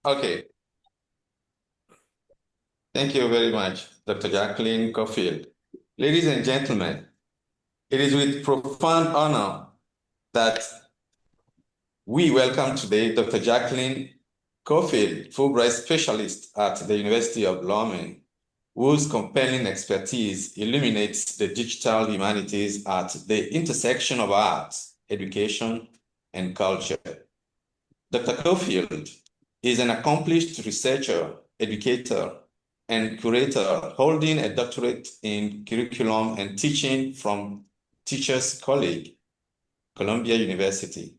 Okay, thank you very much, Dr. Jacqueline Caulfield. Ladies and gentlemen, it is with profound honor that we welcome today Dr. Jacqueline Caulfield, Fulbright Specialist at the University of Lomé, whose compelling expertise illuminates the digital humanities at the intersection of art, education, and culture. Dr. Caulfield is an accomplished researcher, educator, and curator holding a doctorate in curriculum and teaching from Teachers College, Columbia University.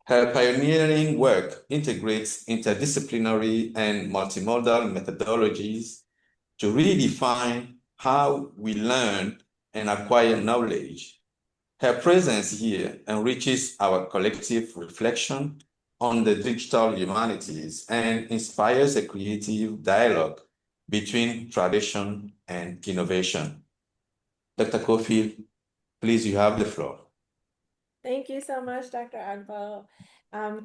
Her pioneering work integrates interdisciplinary and multimodal methodologies to redefine how we learn and acquire knowledge. Her presence here enriches our collective reflection on the digital humanities and inspires a creative dialogue between tradition and innovation. Dr. Caulfield, please, you have the floor. Thank you so much, Dr. Agbo.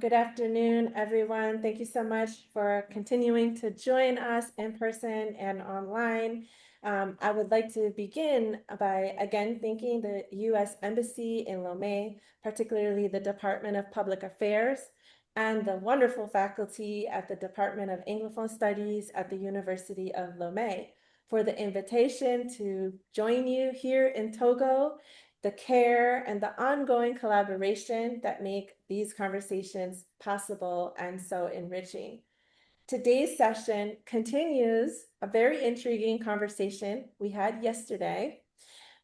Good afternoon, everyone. Thank you so much for continuing to join us in person and online. I would like to begin by again thanking the U.S. Embassy in Lomé, particularly the Department of Public Affairs, and the wonderful faculty at the Department of Anglophone Studies at the University of Lomé for the invitation to join you here in Togo, the care and the ongoing collaboration that make these conversations possible and so enriching. Today's session continues a very intriguing conversation we had yesterday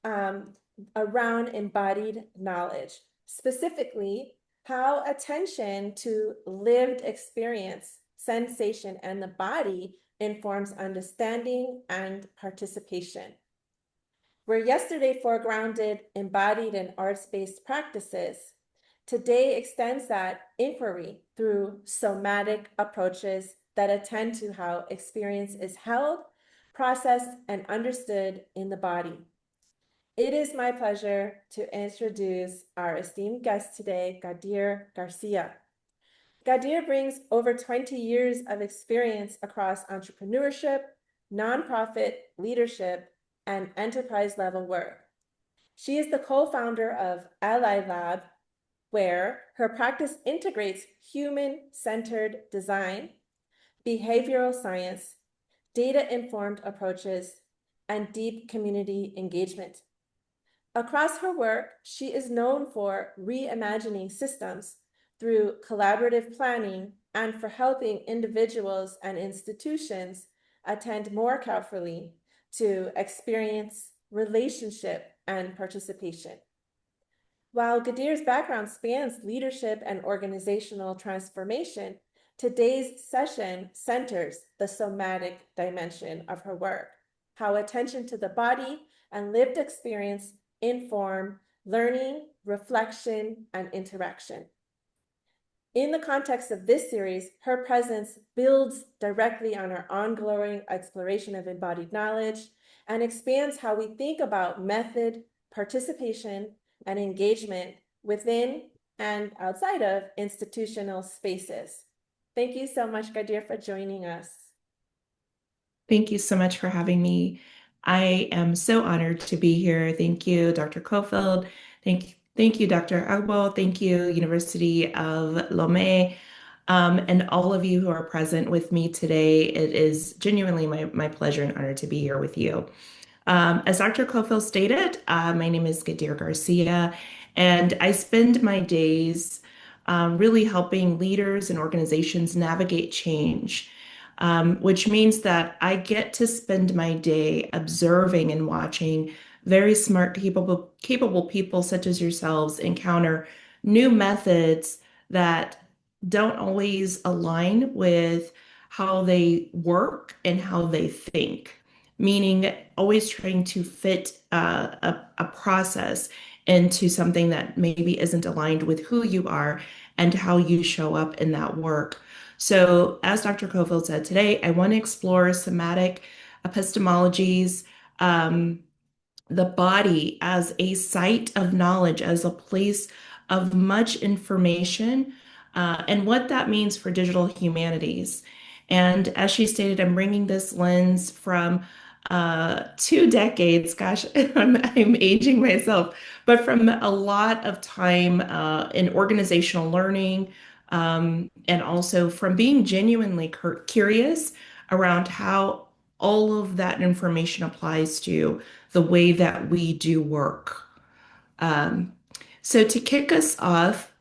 around embodied knowledge, specifically how attention to lived experience, sensation, and the body informs understanding and participation. Where yesterday foregrounded embodied and arts-based practices, today extends that inquiry through somatic approaches that attend to how experience is held, processed, and understood in the body. It is my pleasure to introduce our esteemed guest today, Ghadeer Garcia. Ghadeer brings over 20 years of experience across entrepreneurship, nonprofit leadership, and enterprise-level work. She is the co-founder of Ally Lab, where her practice integrates human-centered design, behavioral science, data-informed approaches, and deep community engagement. Across her work, she is known for reimagining systems through collaborative planning and for helping individuals and institutions attend more carefully to experience, relationship, and participation. While Ghadeer's background spans leadership and organizational transformation, today's session centers the somatic dimension of her work, how attention to the body and lived experience inform learning, reflection, and interaction. In the context of this series, her presence builds directly on our ongoing exploration of embodied knowledge and expands how we think about method, participation, and engagement within and outside of institutional spaces. Thank you so much, Ghadeer, for joining us. Thank you so much for having me. I am so honored to be here. Thank you, Dr. Caulfield. Thank you, Dr. Agbo. Thank you, University of Lomé, and all of you who are present with me today. It is genuinely my pleasure and honor to be here with you. As Dr. Caulfield stated, my name is Ghadeer Garcia, and I spend my days really helping leaders and organizations navigate change, which means that I get to spend my day observing and watching very smart, capable people such as yourselves encounter new methods that don't always align with how they work and how they think, meaning always trying to fit a process into something that maybe isn't aligned with who you are and how you show up in that work. So as Dr. Caulfield said today, I want to explore somatic epistemologies, the body as a site of knowledge, as a place of much information, and what that means for digital humanities. And as she stated, I'm bringing this lens from 2 decades. Gosh, I'm aging myself, but from a lot of time in organizational learning, and also from being genuinely curious around how all of that information applies to the way that we do work. Um, so to kick us off,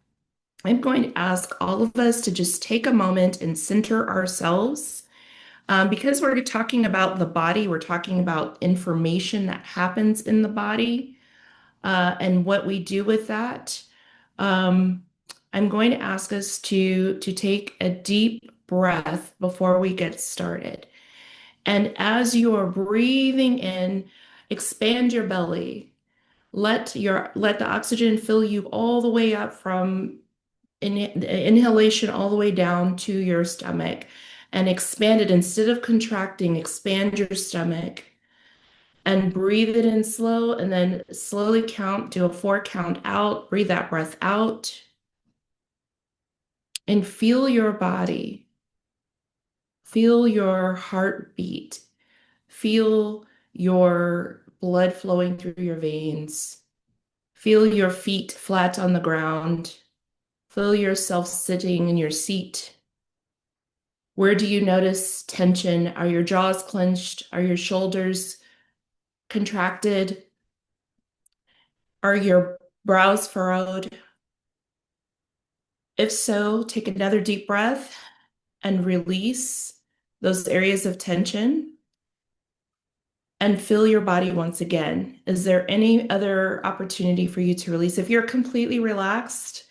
I'm going to ask all of us to just take a moment and center ourselves. Because we're talking about the body, we're talking about information that happens in the body, and what we do with that. Um, I'm going to ask us to take a deep breath before we get started. And as you are breathing in, expand your belly. Let the oxygen fill you all the way up from inhalation all the way down to your stomach, and expand it. Instead of contracting, expand your stomach and breathe it in slow, and then slowly count, do a 4 count out, breathe that breath out, and feel your body. Feel your heartbeat. Feel your blood flowing through your veins. Feel your feet flat on the ground. Feel yourself sitting in your seat. Where do you notice tension? Are your jaws clenched? Are your shoulders contracted? Are your brows furrowed? If so, take another deep breath and release those areas of tension and feel your body once again. Is there any other opportunity for you to release? If you're completely relaxed,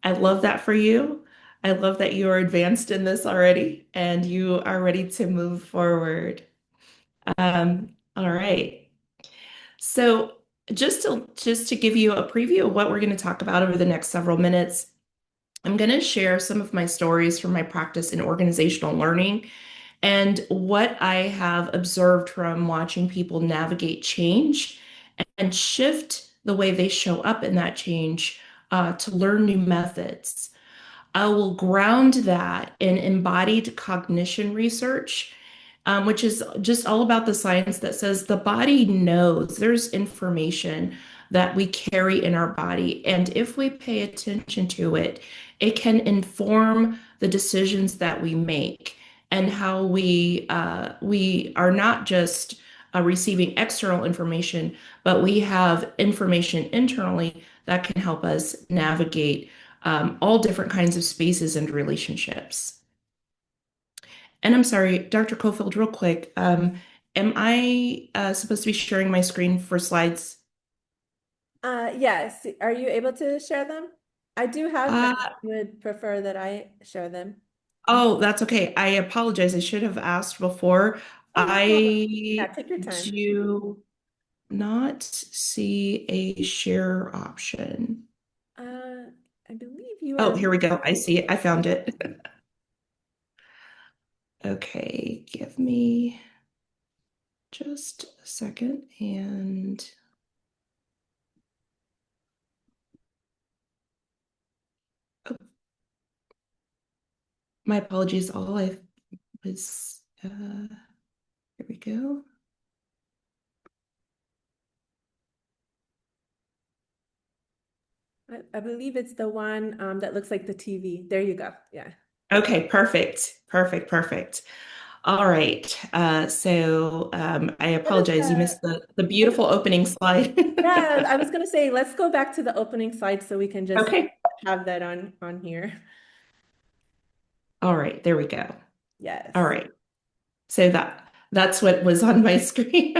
I love that for you. I love that you are advanced in this already and you are ready to move forward. All right. So just to give you a preview of what we're going to talk about over the next several minutes, I'm going to share some of my stories from my practice in organizational learning and what I have observed from watching people navigate change and shift the way they show up in that change to learn new methods. I will ground that in embodied cognition research, which is just all about the science that says the body knows there's information that we carry in our body. And if we pay attention to it, it can inform the decisions that we make and how we are not just receiving external information, but we have information internally that can help us navigate all different kinds of spaces and relationships. And I'm sorry, Dr. Cofield, real quick, am I supposed to be sharing my screen for slides? Yes, are you able to share them? I do have them. Uh, Would prefer that I share them. oh, that's okay. I apologize. I should have asked before. Oh, no problem. Yeah, I take your time. do not see a share option. I believe you Oh, are. here we go. I see it. I found it. Okay, give me just a second and oh, my apologies. All I was, here we go. I believe it's the one that looks like the TV. There you go. Yeah. Okay, perfect. Perfect. Perfect. All right. I What is apologize. You the missed the what? beautiful opening slide. Yeah, I was gonna say let's go back to the opening slide so we can just Okay. have that on here. All right. There we go. All Yes. right. So that's what was on my screen.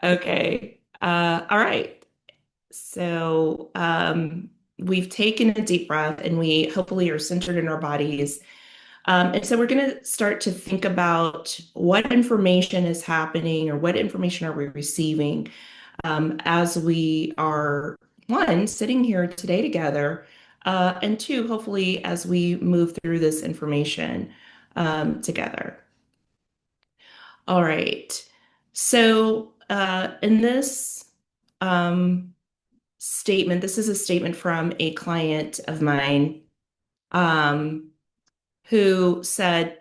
Okay. All right. So we've taken a deep breath and we hopefully are centered in our bodies. And so we're going to start to think about what information is happening or what information are we receiving as we are, one, sitting here today together, and two, hopefully, as we move through this information together. All right. So in this statement, this is a statement from a client of mine um, who said,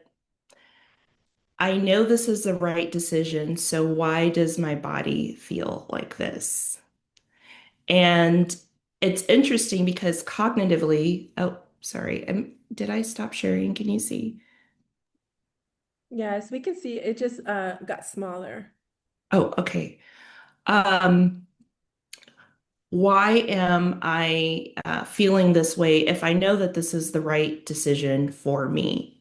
I know this is the right decision, so why does my body feel like this? And it's interesting because cognitively, oh, sorry, did I stop sharing? Can you see? Yes, we can see it just got smaller. Oh, okay. Um, why am I feeling this way if I know that this is the right decision for me?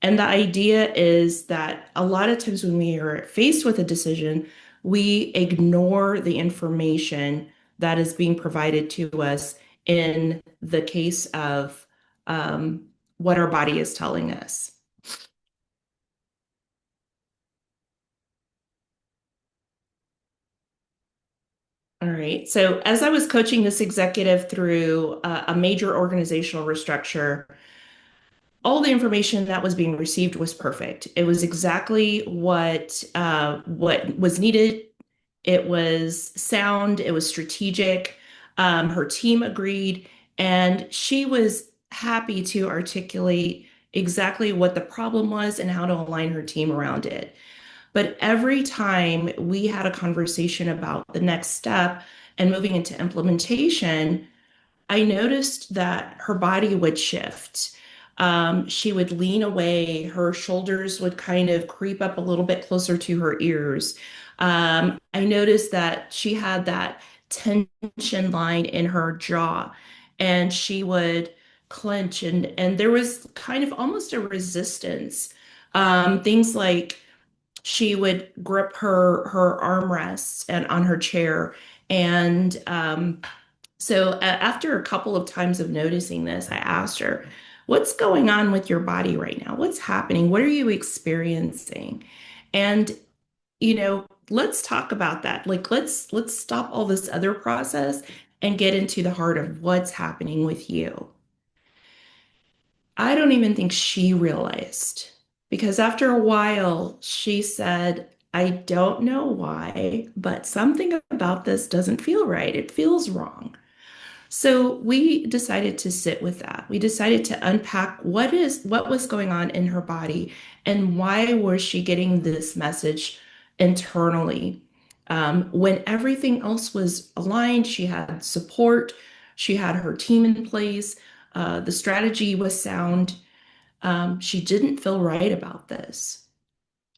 And the idea is that a lot of times when we are faced with a decision, we ignore the information that is being provided to us in the case of um, what our body is telling us. All right. So, as I was coaching this executive through a major organizational restructure, all the information that was being received was perfect. It was exactly what was needed. It was sound. It was strategic. Her team agreed, and she was happy to articulate exactly what the problem was and how to align her team around it. But every time we had a conversation about the next step and moving into implementation, I noticed that her body would shift. She would lean away, her shoulders would kind of creep up a little bit closer to her ears. I noticed that she had that tension line in her jaw, and she would clench, and there was kind of almost a resistance. Things like she would grip her armrests and on her chair, and so after a couple of times of noticing this, I asked her, "What's going on with your body right now? What's happening? What are you experiencing?" And let's talk about that. Like let's stop all this other process and get into the heart of what's happening with you. I don't even think she realized because after a while, she said, "I don't know why, but something about this doesn't feel right. It feels wrong." So we decided to sit with that. We decided to unpack what was going on in her body and why was she getting this message internally. When everything else was aligned, she had support, she had her team in place, the strategy was sound. She didn't feel right about this.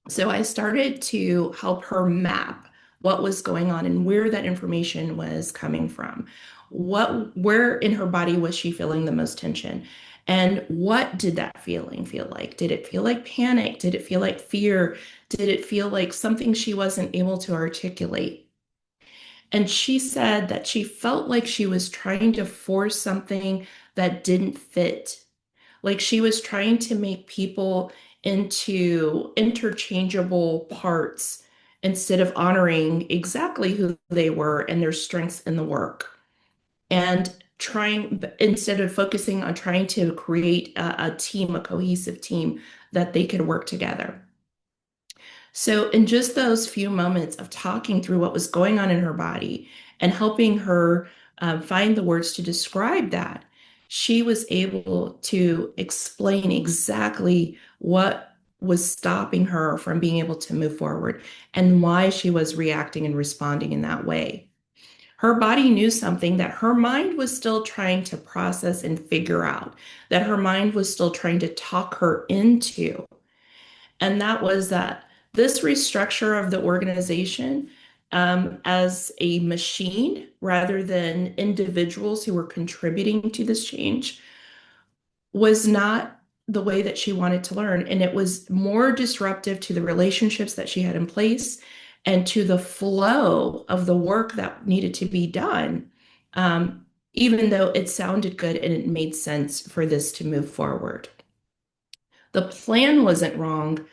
So I started to help her map what was going on and where that information was coming from. Where in her body was she feeling the most tension? And what did that feeling feel like? Did it feel like panic? Did it feel like fear? Did it feel like something she wasn't able to articulate? And she said that she felt like she was trying to force something that didn't fit, like she was trying to make people into interchangeable parts instead of honoring exactly who they were and their strengths in the work. And trying, instead of focusing on trying to create a team, a cohesive team that they could work together. So, in just those few moments of talking through what was going on in her body and helping her find the words to describe that, she was able to explain exactly what was stopping her from being able to move forward and why she was reacting and responding in that way. Her body knew something that her mind was still trying to process and figure out, that her mind was still trying to talk her into. And that was that this restructure of the organization as a machine rather than individuals who were contributing to this change was not the way that she wanted to learn. And it was more disruptive to the relationships that she had in place and to the flow of the work that needed to be done, even though it sounded good and it made sense for this to move forward. The plan wasn't wrong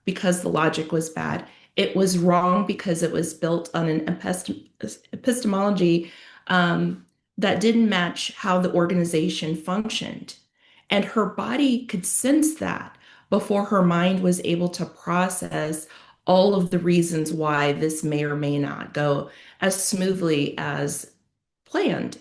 because the logic was bad. It was wrong because it was built on an epistemology that didn't match how the organization functioned. And her body could sense that before her mind was able to process all of the reasons why this may or may not go as smoothly as planned.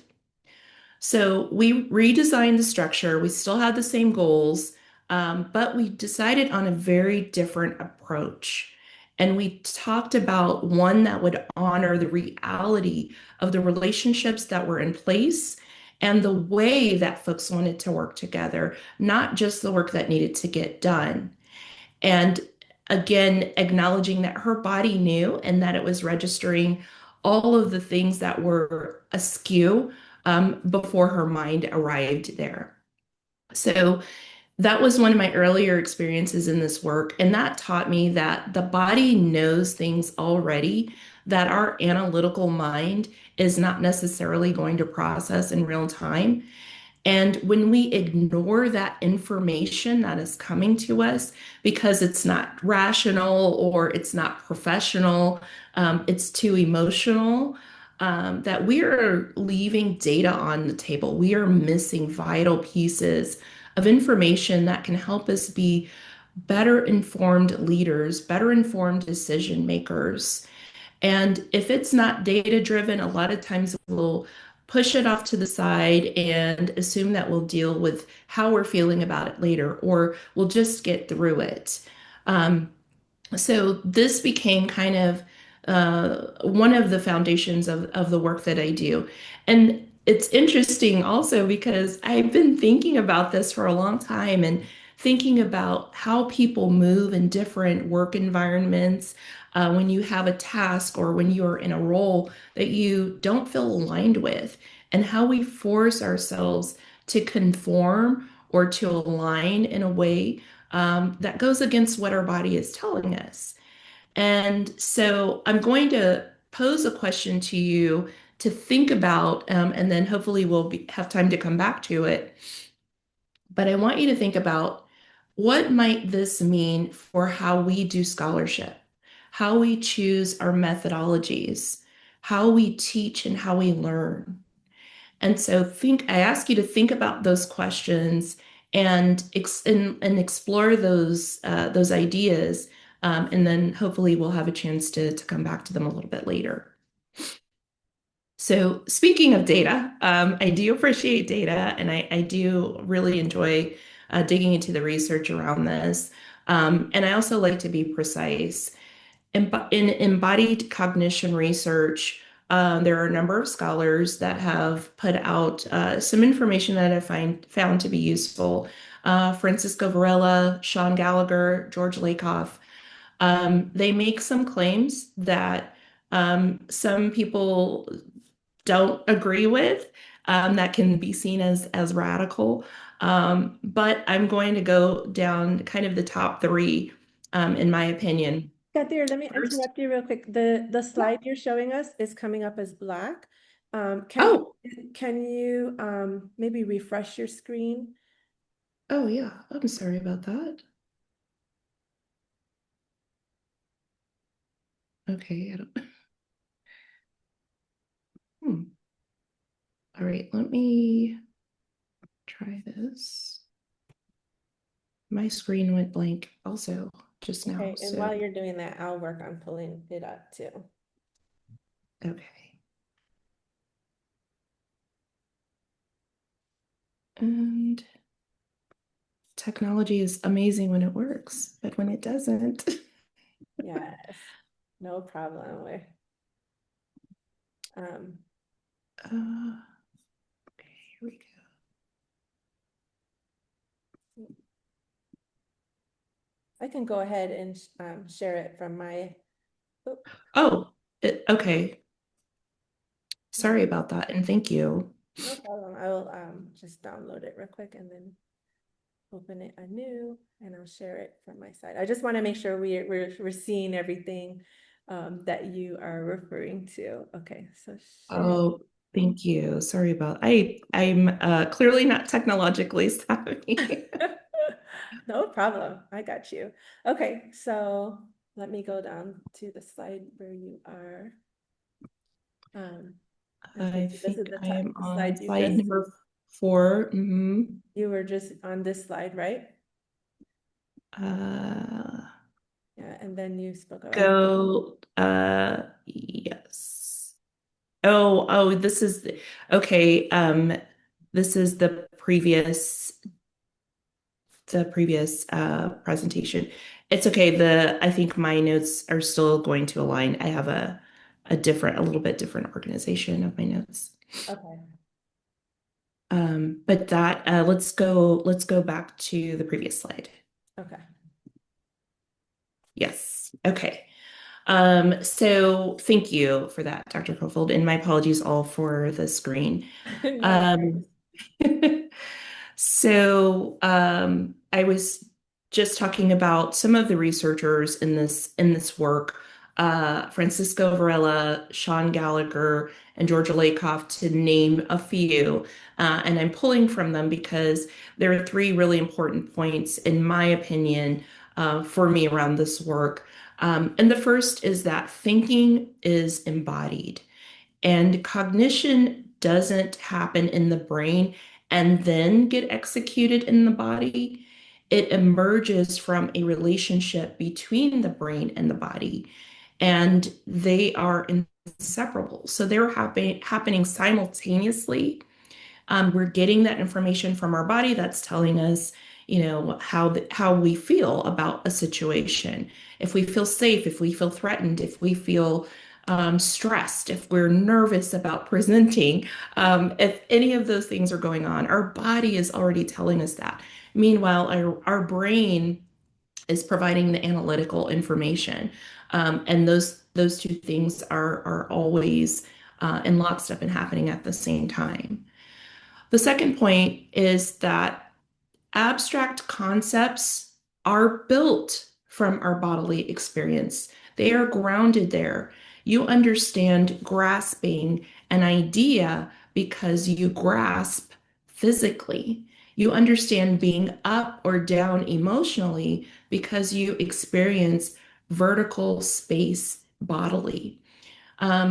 So we redesigned the structure. We still had the same goals. But we decided on a very different approach. And we talked about one that would honor the reality of the relationships that were in place and the way that folks wanted to work together, not just the work that needed to get done. And again, acknowledging that her body knew and that it was registering all of the things that were askew before her mind arrived there. So that was one of my earlier experiences in this work. And that taught me that the body knows things already that our analytical mind is not necessarily going to process in real time. And when we ignore that information that is coming to us because it's not rational or it's not professional, it's too emotional, that we are leaving data on the table. We are missing vital pieces of information that can help us be better informed leaders, better informed decision makers. And if it's not data driven, a lot of times we'll push it off to the side and assume that we'll deal with how we're feeling about it later, or we'll just get through it. Um, so this became kind of one of the foundations of the work that I do. And it's interesting also because I've been thinking about this for a long time and thinking about how people move in different work environments when you have a task or when you're in a role that you don't feel aligned with, and how we force ourselves to conform or to align in a way that goes against what our body is telling us. And so I'm going to pose a question to you to think about, and then hopefully have time to come back to it. But I want you to think about what might this mean for how we do scholarship, how we choose our methodologies, how we teach and how we learn. And so I ask you to think about those questions and explore those ideas. And then hopefully we'll have a chance to come back to them a little bit later. So speaking of data, I do appreciate data and I do really enjoy digging into the research around this. And I also like to be precise. In embodied cognition research, there are a number of scholars that have put out some information that I found to be useful. Francisco Varela, Sean Gallagher, George Lakoff. They make some claims that some people don't agree with, that can be seen as radical. But I'm going to go down kind of the top three, in my opinion. Ghadeer, let me First, interrupt you real quick. The slide you're showing us is coming up as black. oh, Can you maybe refresh your screen? oh yeah, I'm sorry about that. Okay, I don't. Hmm. All right, let me try this. My screen went blank also just now, Okay, and so while you're doing that, I'll work on pulling it up too. okay. And technology is amazing when it works, but when it doesn't. Yes, no problem. Um, Okay, here we I can go ahead and share it from my. Oh, go. Oh, okay. Sorry about that, and thank you. no problem. I will just download it real quick and then open it anew, and I'll share it from my side. I just want to make sure we're seeing everything that you are referring to. Okay, so share. Oh, thank you. Sorry about I'm clearly not technologically savvy. No problem. I got you. Okay, so let me go down to the slide where you are. And I thank you. This is think the I am on slide slide number 4. you were just on this slide, right? Uh, Yeah, and then you spoke about. Go, yes. Oh, this is okay. This is the previous. the previous presentation. It's okay. I think my notes are still going to align. I have a little bit different organization of my notes. Okay. But let's go back to the previous slide. Okay. Yes. Okay. So thank you for that, Dr. Cofield, and my apologies all for the screen. No. So I was just talking about some of the researchers in this work, Francisco Varela, Sean Gallagher, and Georgia Lakoff, to name a few. And I'm pulling from them because there are three really important points, in my opinion, for me around this work. And the first is that thinking is embodied. And cognition doesn't happen in the brain and then get executed in the body. It emerges from a relationship between the brain and the body, and they are inseparable. So they're happening simultaneously. We're getting that information from our body that's telling us, how we feel about a situation. If we feel safe, if we feel threatened, if we feel stressed, if we're nervous about presenting, if any of those things are going on, our body is already telling us that. Meanwhile, our brain is providing the analytical information, and those two things are always in lockstep and happening at the same time. The second point is that abstract concepts are built from our bodily experience. They are grounded there. You understand grasping an idea because you grasp physically. You understand being up or down emotionally because you experience vertical space bodily.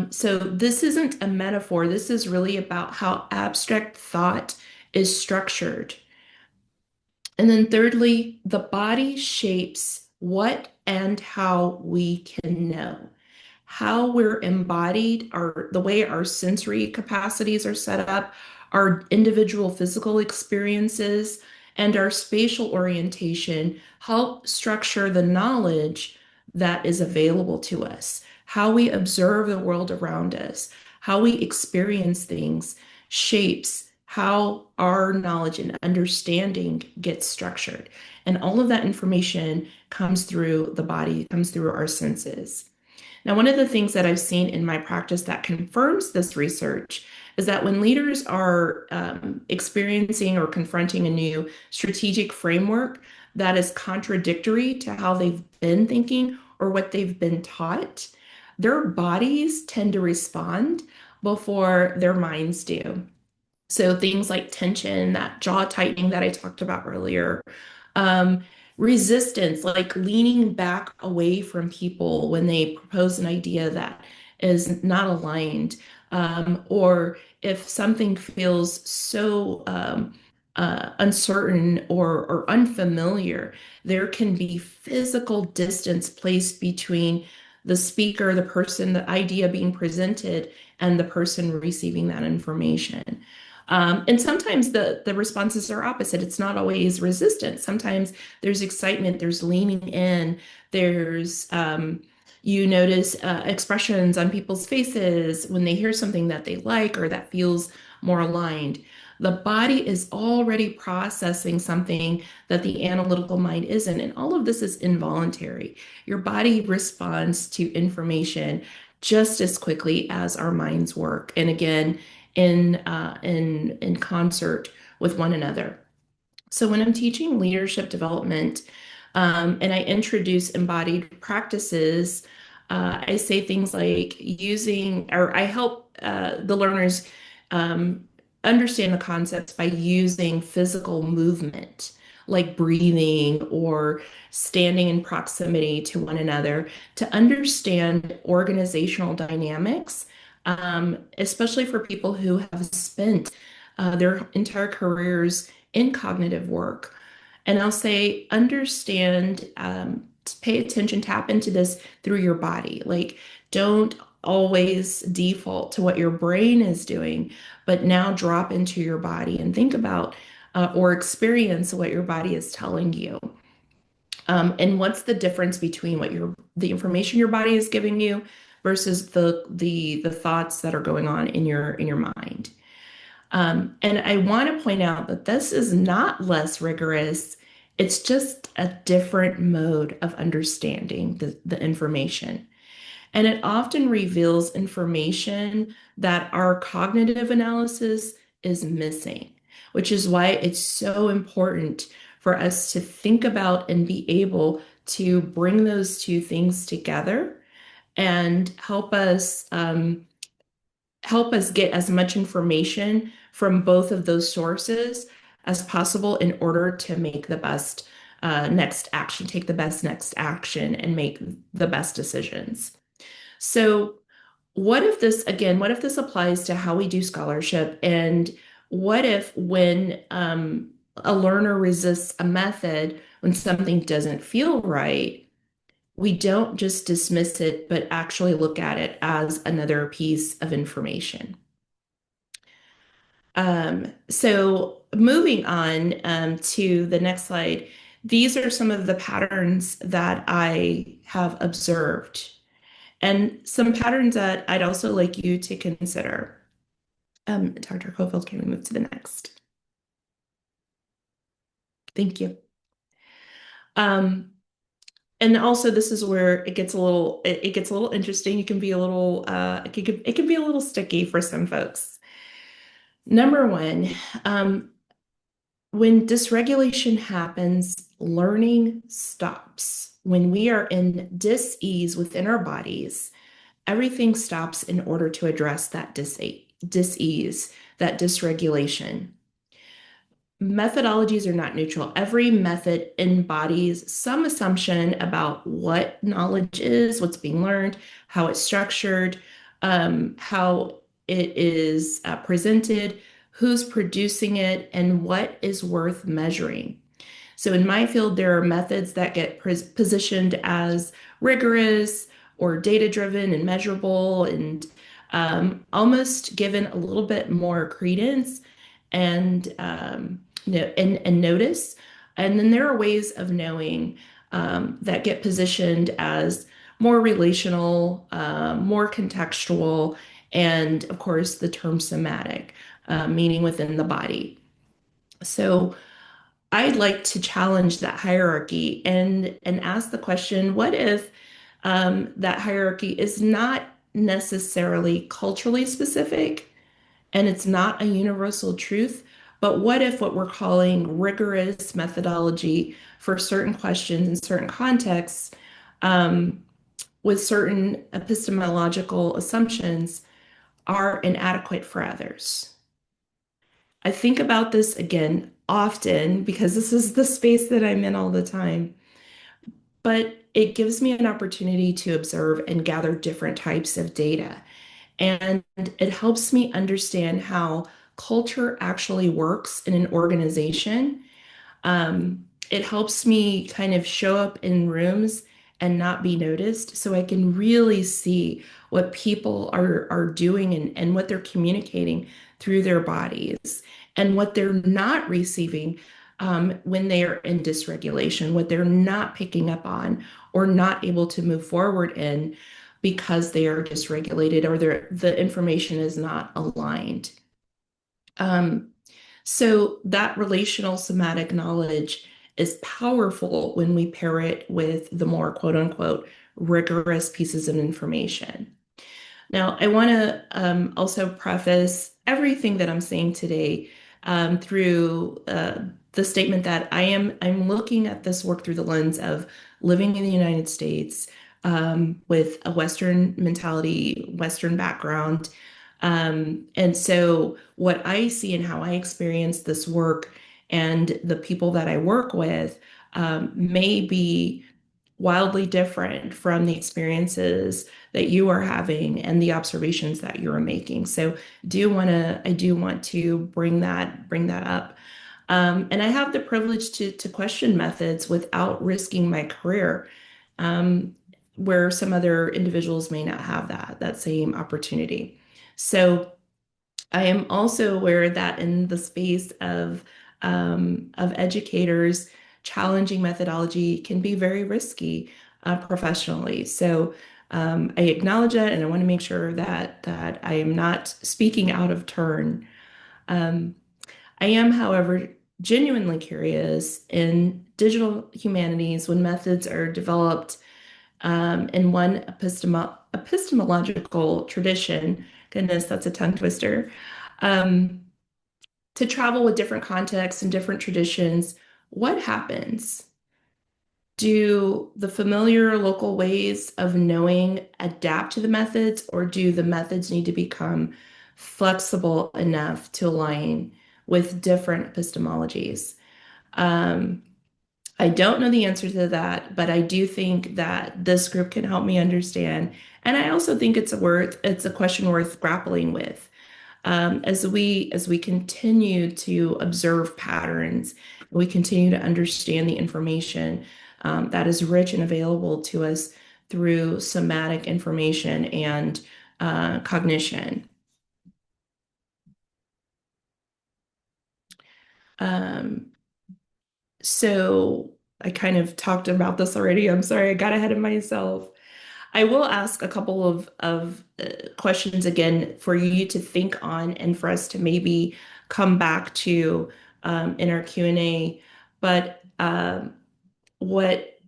So this isn't a metaphor. This is really about how abstract thought is structured. And then thirdly, the body shapes what and how we can know. How we're embodied, the way our sensory capacities are set up, our individual physical experiences, and our spatial orientation help structure the knowledge that is available to us. How we observe the world around us, how we experience things, shapes how our knowledge and understanding gets structured. And all of that information comes through the body, comes through our senses. Now, one of the things that I've seen in my practice that confirms this research is that when leaders are experiencing or confronting a new strategic framework that is contradictory to how they've been thinking or what they've been taught, their bodies tend to respond before their minds do. So things like tension, that jaw tightening that I talked about earlier, um, resistance, like leaning back away from people when they propose an idea that is not aligned, or if something feels so uncertain or unfamiliar, there can be physical distance placed between the speaker, the person, the idea being presented, and the person receiving that information. And sometimes the responses are opposite. It's not always resistance. Sometimes there's excitement, there's leaning in, there's you notice expressions on people's faces when they hear something that they like or that feels more aligned. The body is already processing something that the analytical mind isn't, and all of this is involuntary. Your body responds to information just as quickly as our minds work. And again, in concert with one another. So when I'm teaching leadership development, and I introduce embodied practices, I say things like I help the learners understand the concepts by using physical movement, like breathing or standing in proximity to one another, to understand organizational dynamics, especially for people who have spent their entire careers in cognitive work. And I'll say, understand, pay attention, tap into this through your body. Like, don't always default to what your brain is doing, but now drop into your body and think about or experience what your body is telling you. And what's the difference between the information your body is giving you versus the thoughts that are going on in your mind. And I want to point out that this is not less rigorous. It's just a different mode of understanding the information. And it often reveals information that our cognitive analysis is missing, which is why it's so important for us to think about and be able to bring those two things together and help us get as much information from both of those sources as possible in order to make the best next action, take the best next action, and make the best decisions. So, what if this applies to how we do scholarship? And what if when a learner resists a method, when something doesn't feel right, we don't just dismiss it, but actually look at it as another piece of information? So moving on to the next slide, these are some of the patterns that I have observed and some patterns that I'd also like you to consider. Dr. Cofield, can we move to the next? Thank you. And also this is where it gets a little interesting. It can be a little it can be a little sticky for some folks. Number one, when dysregulation happens, learning stops. When we are in dis-ease within our bodies, everything stops in order to address that dis-ease, that dysregulation. Methodologies are not neutral. Every method embodies some assumption about what knowledge is, what's being learned, how it's structured, how it is presented, who's producing it, and what is worth measuring. So in my field, there are methods that get positioned as rigorous or data-driven and measurable and almost given a little bit more credence and and notice. And then there are ways of knowing that get positioned as more relational, more contextual, and of course the term somatic, meaning within the body. So I'd like to challenge that hierarchy and ask the question, what if that hierarchy is not necessarily culturally specific and it's not a universal truth, but what if what we're calling rigorous methodology for certain questions in certain contexts with certain epistemological assumptions are inadequate for others? I think about this again often because this is the space that I'm in all the time. But it gives me an opportunity to observe and gather different types of data. And it helps me understand how culture actually works in an organization. It helps me kind of show up in rooms and not be noticed so I can really see what people are doing and what they're communicating through their bodies and what they're not receiving when they are in dysregulation, what they're not picking up on or not able to move forward in because they are dysregulated or the information is not aligned. So that relational somatic knowledge is powerful when we pair it with the more quote unquote rigorous pieces of information. Now, I want to also preface everything that I'm saying today through the statement that I'm looking at this work through the lens of living in the United States with a Western mentality, Western background. And so what I see and how I experience this work and the people that I work with may be wildly different from the experiences that you are having and the observations that you're making. So I do want to bring that up. And I have the privilege to question methods without risking my career, where some other individuals may not have that same opportunity. So I am also aware that in the space of of educators, challenging methodology can be very risky professionally. So I acknowledge that, and I want to make sure that I am not speaking out of turn. Um, I am, however, genuinely curious in digital humanities when methods are developed in one epistemological tradition. Goodness, that's a tongue twister. Um, to travel with different contexts and different traditions, what happens? Do the familiar local ways of knowing adapt to the methods, or do the methods need to become flexible enough to align with different epistemologies? Um, I don't know the answer to that, but I do think that this group can help me understand. And I also think it's a question worth grappling with as we continue to observe patterns, we continue to understand the information that is rich and available to us through somatic information and cognition. Um, so I kind of talked about this already. I'm sorry, I got ahead of myself. I will ask a couple of questions again for you to think on and for us to maybe come back to in our Q&A. But what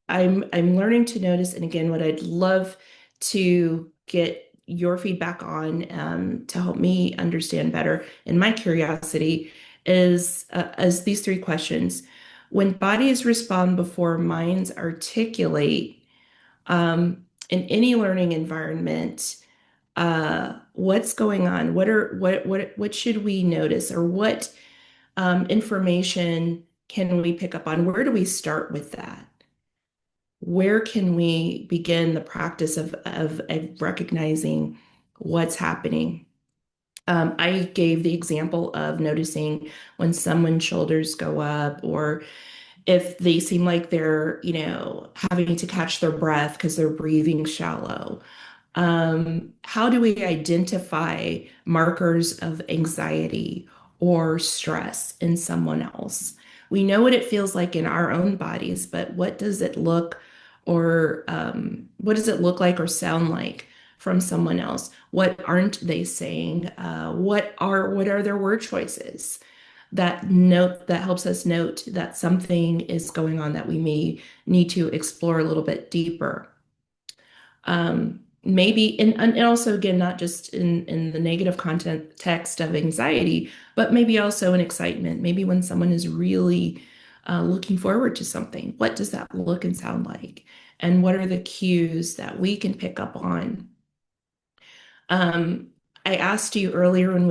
I'm learning to notice, and again, what I'd love to get your feedback on to help me understand better, and my curiosity is as these three questions. When bodies respond before minds articulate, in any learning environment, what's going on? What should we notice, or what information can we pick up on? Where do we start with that? Where can we begin the practice of recognizing what's happening? I gave the example of noticing when someone's shoulders go up, or if they seem like they're, having to catch their breath because they're breathing shallow. How do we identify markers of anxiety or stress in someone else? We know what it feels like in our own bodies, but what does it look like or sound like from someone else? What aren't they saying? What are their word choices? That helps us note that something is going on that we may need to explore a little bit deeper. Maybe and also again, not just in the negative context of anxiety, but maybe also in excitement. Maybe when someone is really looking forward to something, what does that look and sound like? And what are the cues that we can pick up on? Um, I asked you earlier when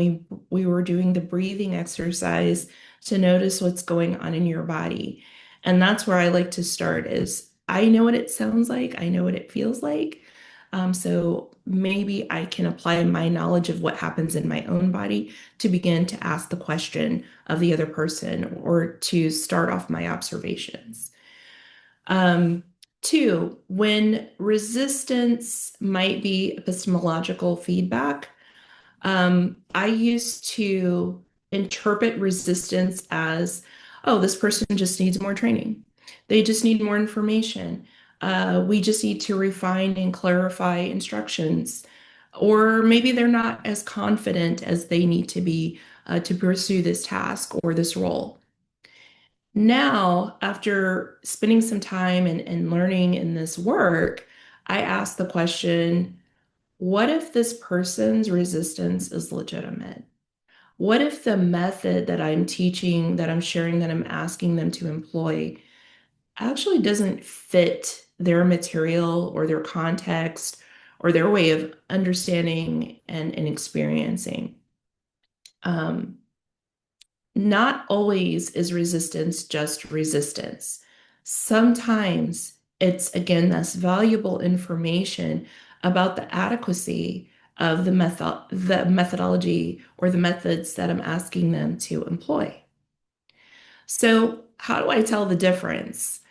we were doing the breathing exercise to notice what's going on in your body. And that's where I like to start is I know what it sounds like, I know what it feels like. So maybe I can apply my knowledge of what happens in my own body to begin to ask the question of the other person or to start off my observations. Two, when resistance might be epistemological feedback, I used to interpret resistance as, oh, this person just needs more training. They just need more information. We just need to refine and clarify instructions. Or maybe they're not as confident as they need to be to pursue this task or this role. Now, after spending some time and learning in this work, I ask the question, what if this person's resistance is legitimate? What if the method that I'm teaching, that I'm sharing, that I'm asking them to employ actually doesn't fit their material or their context or their way of understanding and experiencing? Um, Not always is resistance just resistance. Sometimes it's, again, this valuable information about the adequacy of the methodology or the methods that I'm asking them to employ. So, how do I tell the difference?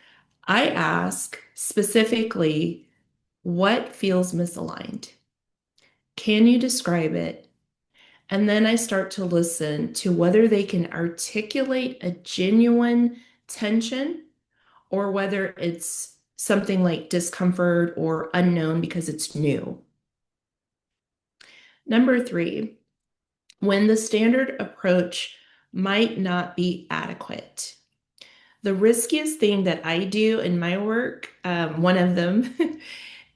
I ask specifically, what feels misaligned? Can you describe it? And then I start to listen to whether they can articulate a genuine tension or whether it's something like discomfort or unknown because it's new. Number three, when the standard approach might not be adequate. The riskiest thing that I do in my work, one of them,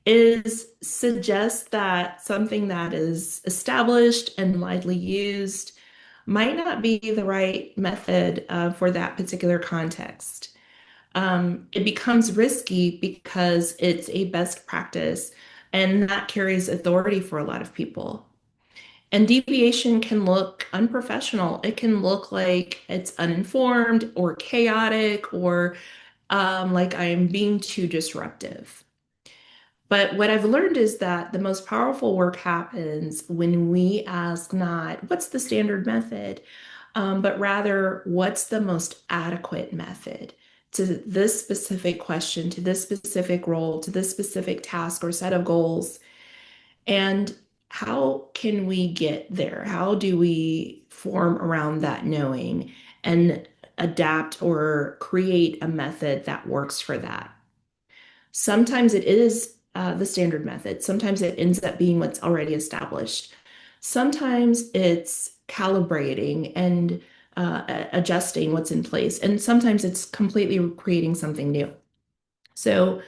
is suggest that something that is established and widely used might not be the right method for that particular context. It becomes risky because it's a best practice, and that carries authority for a lot of people. And deviation can look unprofessional. It can look like it's uninformed or chaotic or like I'm being too disruptive. But what I've learned is that the most powerful work happens when we ask not what's the standard method, but rather what's the most adequate method to this specific question, to this specific role, to this specific task or set of goals. And how can we get there? How do we form around that knowing and adapt or create a method that works for that? Sometimes it is the standard method. Sometimes it ends up being what's already established. Sometimes it's calibrating and adjusting what's in place. And sometimes it's completely creating something new. So,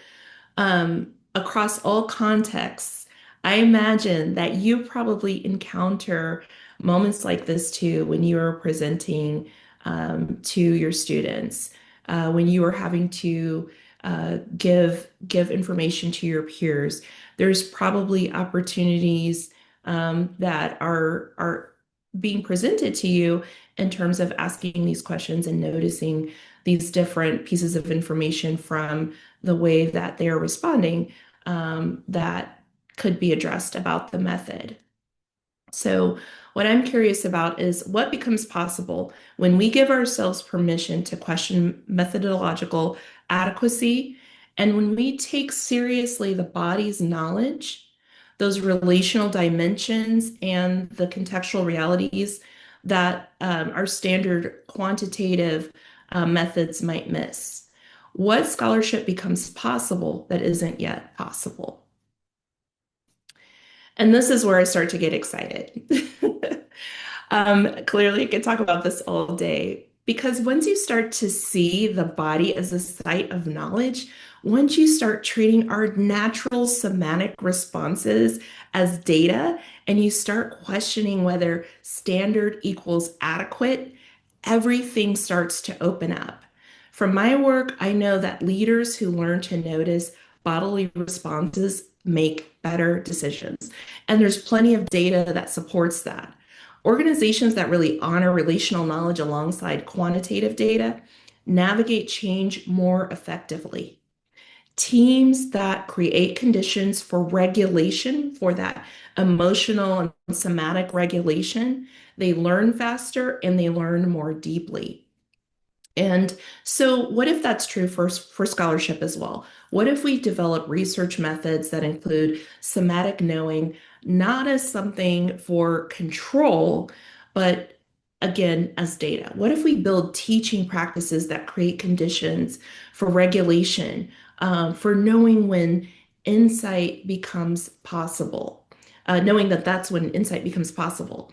across all contexts, I imagine that you probably encounter moments like this too when you are presenting to your students, when you are having to give information to your peers. There's probably opportunities that are being presented to you in terms of asking these questions and noticing these different pieces of information from the way that they are responding that could be addressed about the method. So, what I'm curious about is what becomes possible when we give ourselves permission to question methodological adequacy and when we take seriously the body's knowledge, those relational dimensions, and the contextual realities that our standard quantitative methods might miss. What scholarship becomes possible that isn't yet possible? And this is where I start to get excited. Clearly, I could talk about this all day because once you start to see the body as a site of knowledge, once you start treating our natural somatic responses as data and you start questioning whether standard equals adequate, everything starts to open up. From my work, I know that leaders who learn to notice bodily responses make better decisions. And there's plenty of data that supports that. Organizations that really honor relational knowledge alongside quantitative data navigate change more effectively. Teams that create conditions for regulation, for that emotional and somatic regulation, they learn faster and they learn more deeply. And so, what if that's true for scholarship as well? What if we develop research methods that include somatic knowing, not as something for control, but again, as data? What if we build teaching practices that create conditions for regulation, for knowing when insight becomes possible, knowing that that's when insight becomes possible?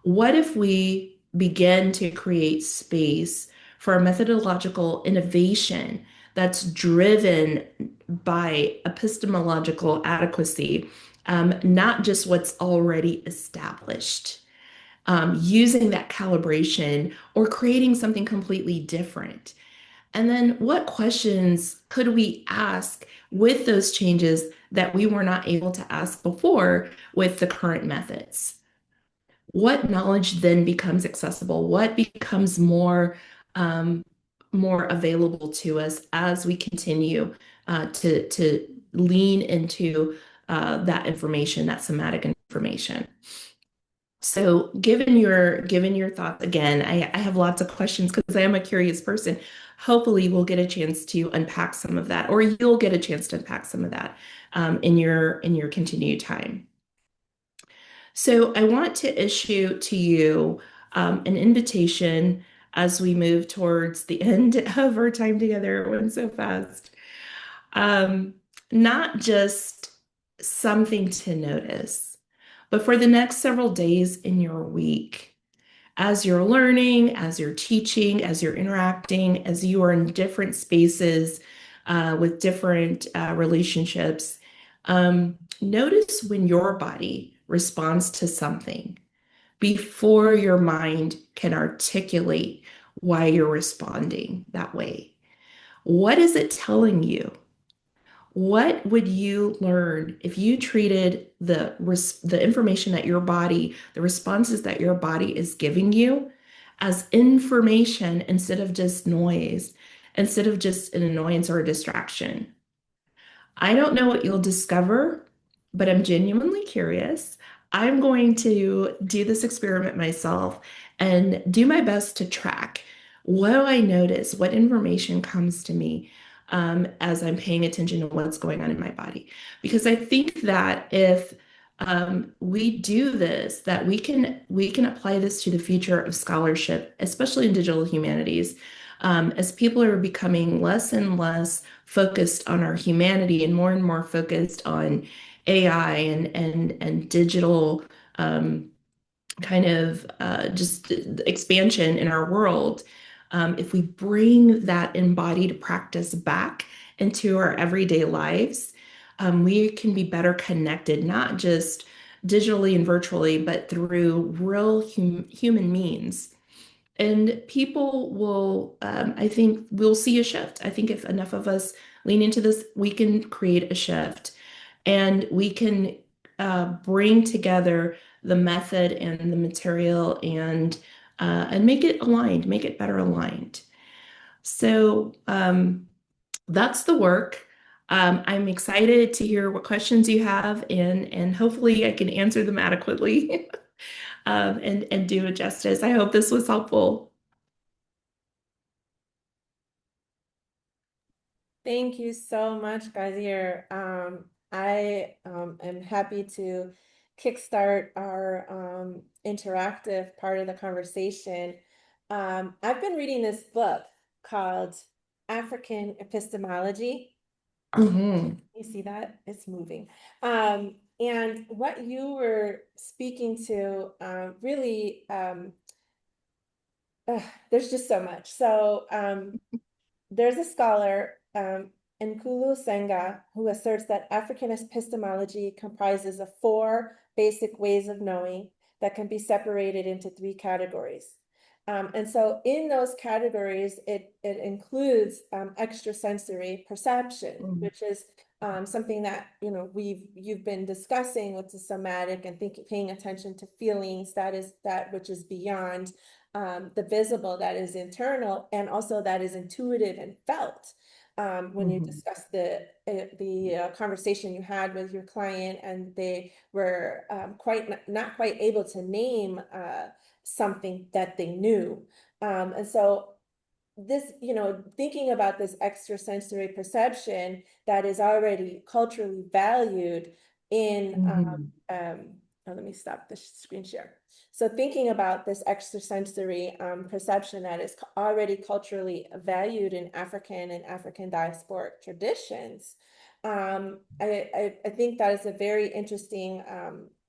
What if we begin to create space for a methodological innovation that's driven by epistemological adequacy, not just what's already established? Using that calibration or creating something completely different. And then what questions could we ask with those changes that we were not able to ask before with the current methods? What knowledge then becomes accessible? What becomes um, more available to us as we continue to lean into that information, that somatic information? So, given your thoughts again, I have lots of questions because I am a curious person. Hopefully, we'll get a chance to unpack some of that, or you'll get a chance to unpack some of that in your continued time. So I want to issue to you an invitation as we move towards the end of our time together. It went so fast. Um, Not just something to notice, but for the next several days in your week, as you're learning, as you're teaching, as you're interacting, as you are in different spaces with different relationships, notice when your body responds to something before your mind can articulate why you're responding that way. What is it telling you? What would you learn if you treated the information that your body, the responses that your body is giving you as information instead of just noise, instead of just an annoyance or a distraction? I don't know what you'll discover, but I'm genuinely curious. I'm going to do this experiment myself and do my best to track what do I notice, what information comes to me as I'm paying attention to what's going on in my body. Because I think that if we do this, that we can apply this to the future of scholarship, especially in digital humanities, as people are becoming less and less focused on our humanity and more focused on AI and digital kind of just expansion in our world. If we bring that embodied practice back into our everyday lives, we can be better connected, not just digitally and virtually, but through real human means. And people will, I think we'll see a shift. I think if enough of us lean into this, we can create a shift and we can bring together the method and the material and make it aligned, make it better aligned. So that's the work. I'm excited to hear what questions you have and hopefully I can answer them adequately and do it justice. I hope this was helpful. Thank you so much, Ghadeer. I am happy to kickstart our interactive part of the conversation. I've been reading this book called African Epistemology. Mhm. You see that? It's moving. And what you were speaking to really, there's just so much. So there's a scholar, Nkulu Senga, who asserts that African epistemology comprises of four basic ways of knowing that can be separated into three categories. And so in those categories, it includes extrasensory perception, Mhm. which is something that you've been discussing with the somatic and paying attention to feelings. That is that which is beyond the visible, that is internal, and also that is intuitive and felt. When you Mhm. discuss the conversation you had with your client, and they were not quite able to name something that they knew, and so this, thinking about this extrasensory perception that is already culturally valued in, Mhm. oh, let me stop the screen share. So thinking about this extrasensory perception that is already culturally valued in African and African diasporic traditions, I think that is a very interesting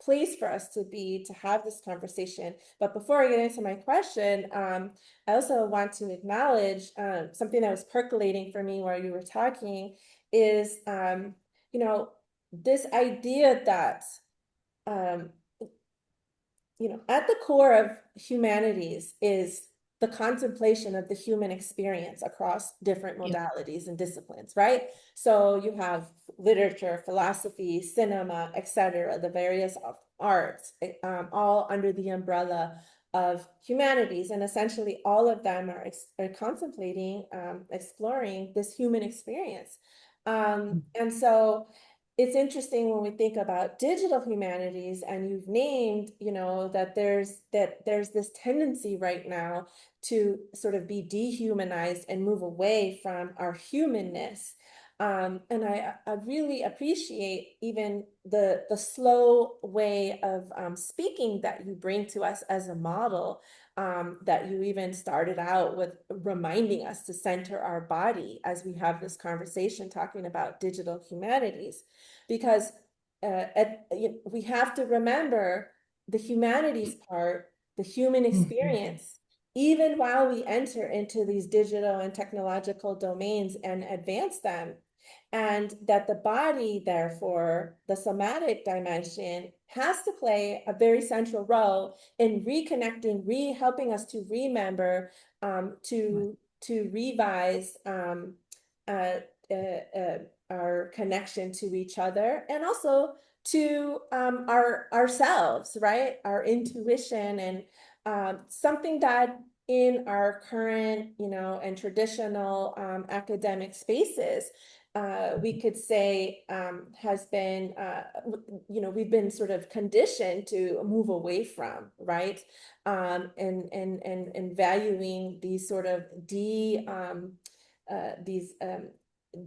place for us to have this conversation. But before I get into my question, I also want to acknowledge something that was percolating for me while you were talking is, this idea that, um, at the core of humanities is the contemplation of the human experience across different Yeah. modalities and disciplines, right? So you have literature, philosophy, cinema, etc., the various arts, all under the umbrella of humanities. And essentially all of them are contemplating, exploring this human experience. And so it's interesting when we think about digital humanities, and you've named, that there's this tendency right now to sort of be dehumanized and move away from our humanness. And I really appreciate even the slow way of speaking that you bring to us as a model, that you even started out with reminding us to center our body as we have this conversation talking about digital humanities, because we have to remember the humanities part, the human experience, even while we enter into these digital and technological domains and advance them. And that the body, therefore, the somatic dimension, has to play a very central role in reconnecting, helping us to remember, to revise uh, uh, uh, our connection to each other, and also to ourselves, right? Our intuition, and something that in our current, and traditional academic spaces, we could say has been, we've been sort of conditioned to move away from, right? And valuing these sort of these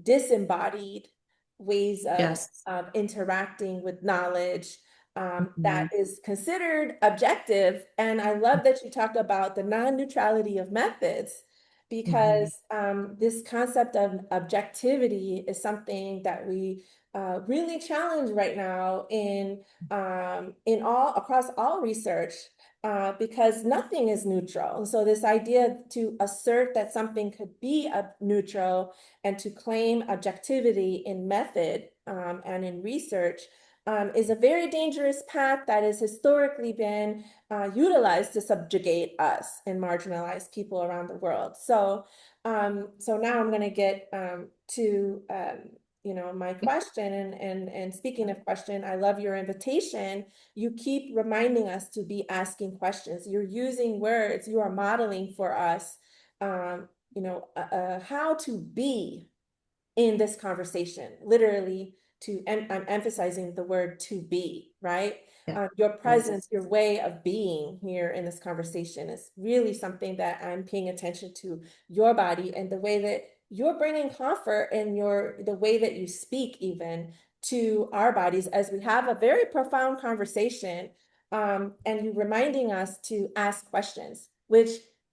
disembodied ways Yes. of interacting with knowledge, that Mhm. is considered objective. And I love that you talk about the non-neutrality of methods, Mhm. because this concept of objectivity is something that we really challenge right now in all across all research, because nothing is neutral. And so this idea to assert that something could be neutral and to claim objectivity in method and in research is a very dangerous path that has historically been utilized to subjugate us and marginalize people around the world. So now I'm going to get to my question, and speaking of question, I love your invitation. You keep reminding us to be asking questions. You're using words. You are modeling for us, how to be in this conversation, literally. I'm emphasizing the word to be, right? Yeah. Your Yes. presence, your way of being here in this conversation is really something that I'm paying attention to, your body and the way that you're bringing comfort in the way that you speak even to our bodies as we have a very profound conversation, and you reminding us to ask questions, which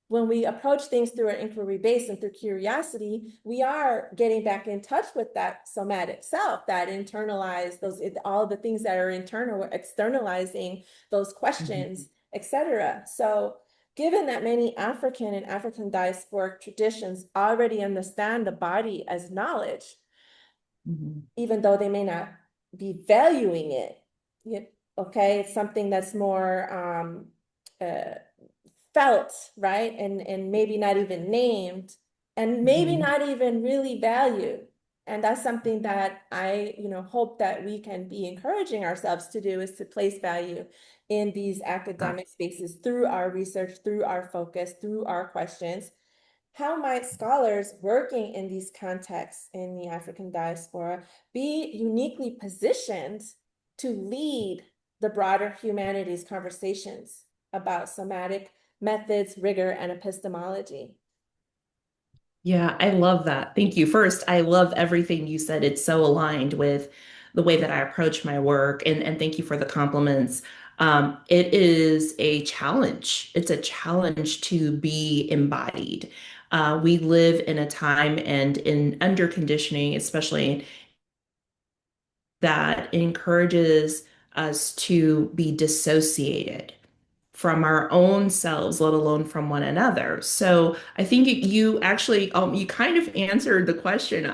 when we approach things through an inquiry base and through curiosity, we are getting back in touch with that somatic self, that internalize all the things that are internal, externalizing those questions, etc. So given that many African and African diasporic traditions already understand the body as knowledge, Mhm. even though they may not be valuing it, okay, it's something that's more uh, felt, right? And maybe not even named, and maybe Mhm. not even really valued. And that's something that I, hope that we can be encouraging ourselves to do, is to place value in these Ah. academic spaces through our research, through our focus, through our questions. How might scholars working in these contexts in the African diaspora be uniquely positioned to lead the broader humanities conversations about somatic methods, rigor, and epistemology? Yeah, I love that. Thank you. First, I love everything you said. It's so aligned with the way that I approach my work, and thank you for the compliments. It is a challenge. It's a challenge to be embodied. We live in a time and in under conditioning, especially that encourages us to be dissociated from our own selves, let alone from one another. So I think you actually you kind of answered the question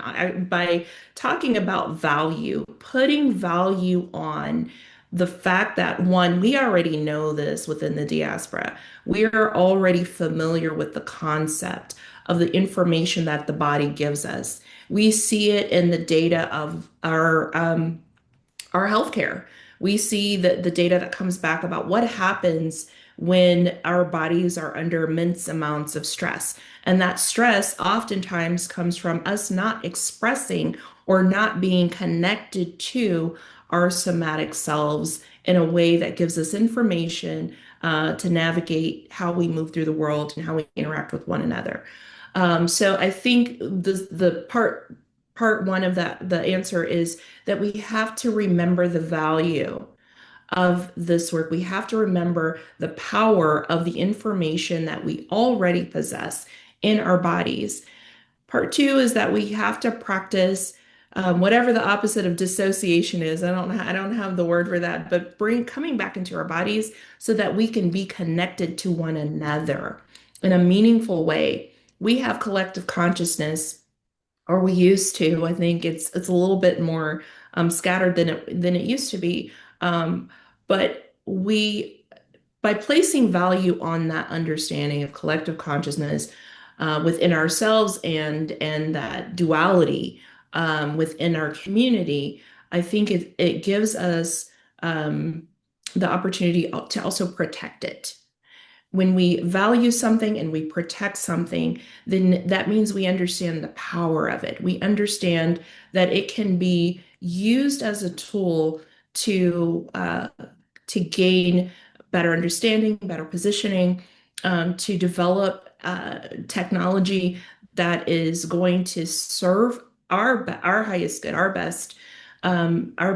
by talking about value, putting value on the fact that one, we already know this within the diaspora. We are already familiar with the concept of the information that the body gives us. We see it in the data of our healthcare. We see the data that comes back about what happens when our bodies are under immense amounts of stress. And that stress oftentimes comes from us not expressing or not being connected to our somatic selves in a way that gives us information to navigate how we move through the world and how we interact with one another. So I think the part one of the answer is that we have to remember the value of this work. We have to remember the power of the information that we already possess in our bodies. Part two is that we have to practice whatever the opposite of dissociation is. I don't have the word for that, but coming back into our bodies so that we can be connected to one another in a meaningful way. We have collective consciousness, or we used to. I think it's a little bit more scattered than it used to be. Um, but we by placing value on that understanding of collective consciousness within ourselves and that duality within our community, I think it gives us um, the opportunity to also protect it. When we value something and we protect something, then that means we understand the power of it. We understand that it can be used as a tool to gain better understanding, better positioning, to develop technology that is going to serve our highest good, our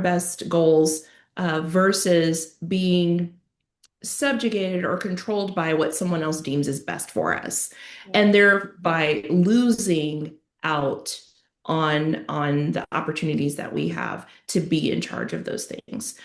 best goals, versus being subjugated or controlled by what someone else deems is best for us, and thereby losing out on the opportunities that we have to be in charge of those things.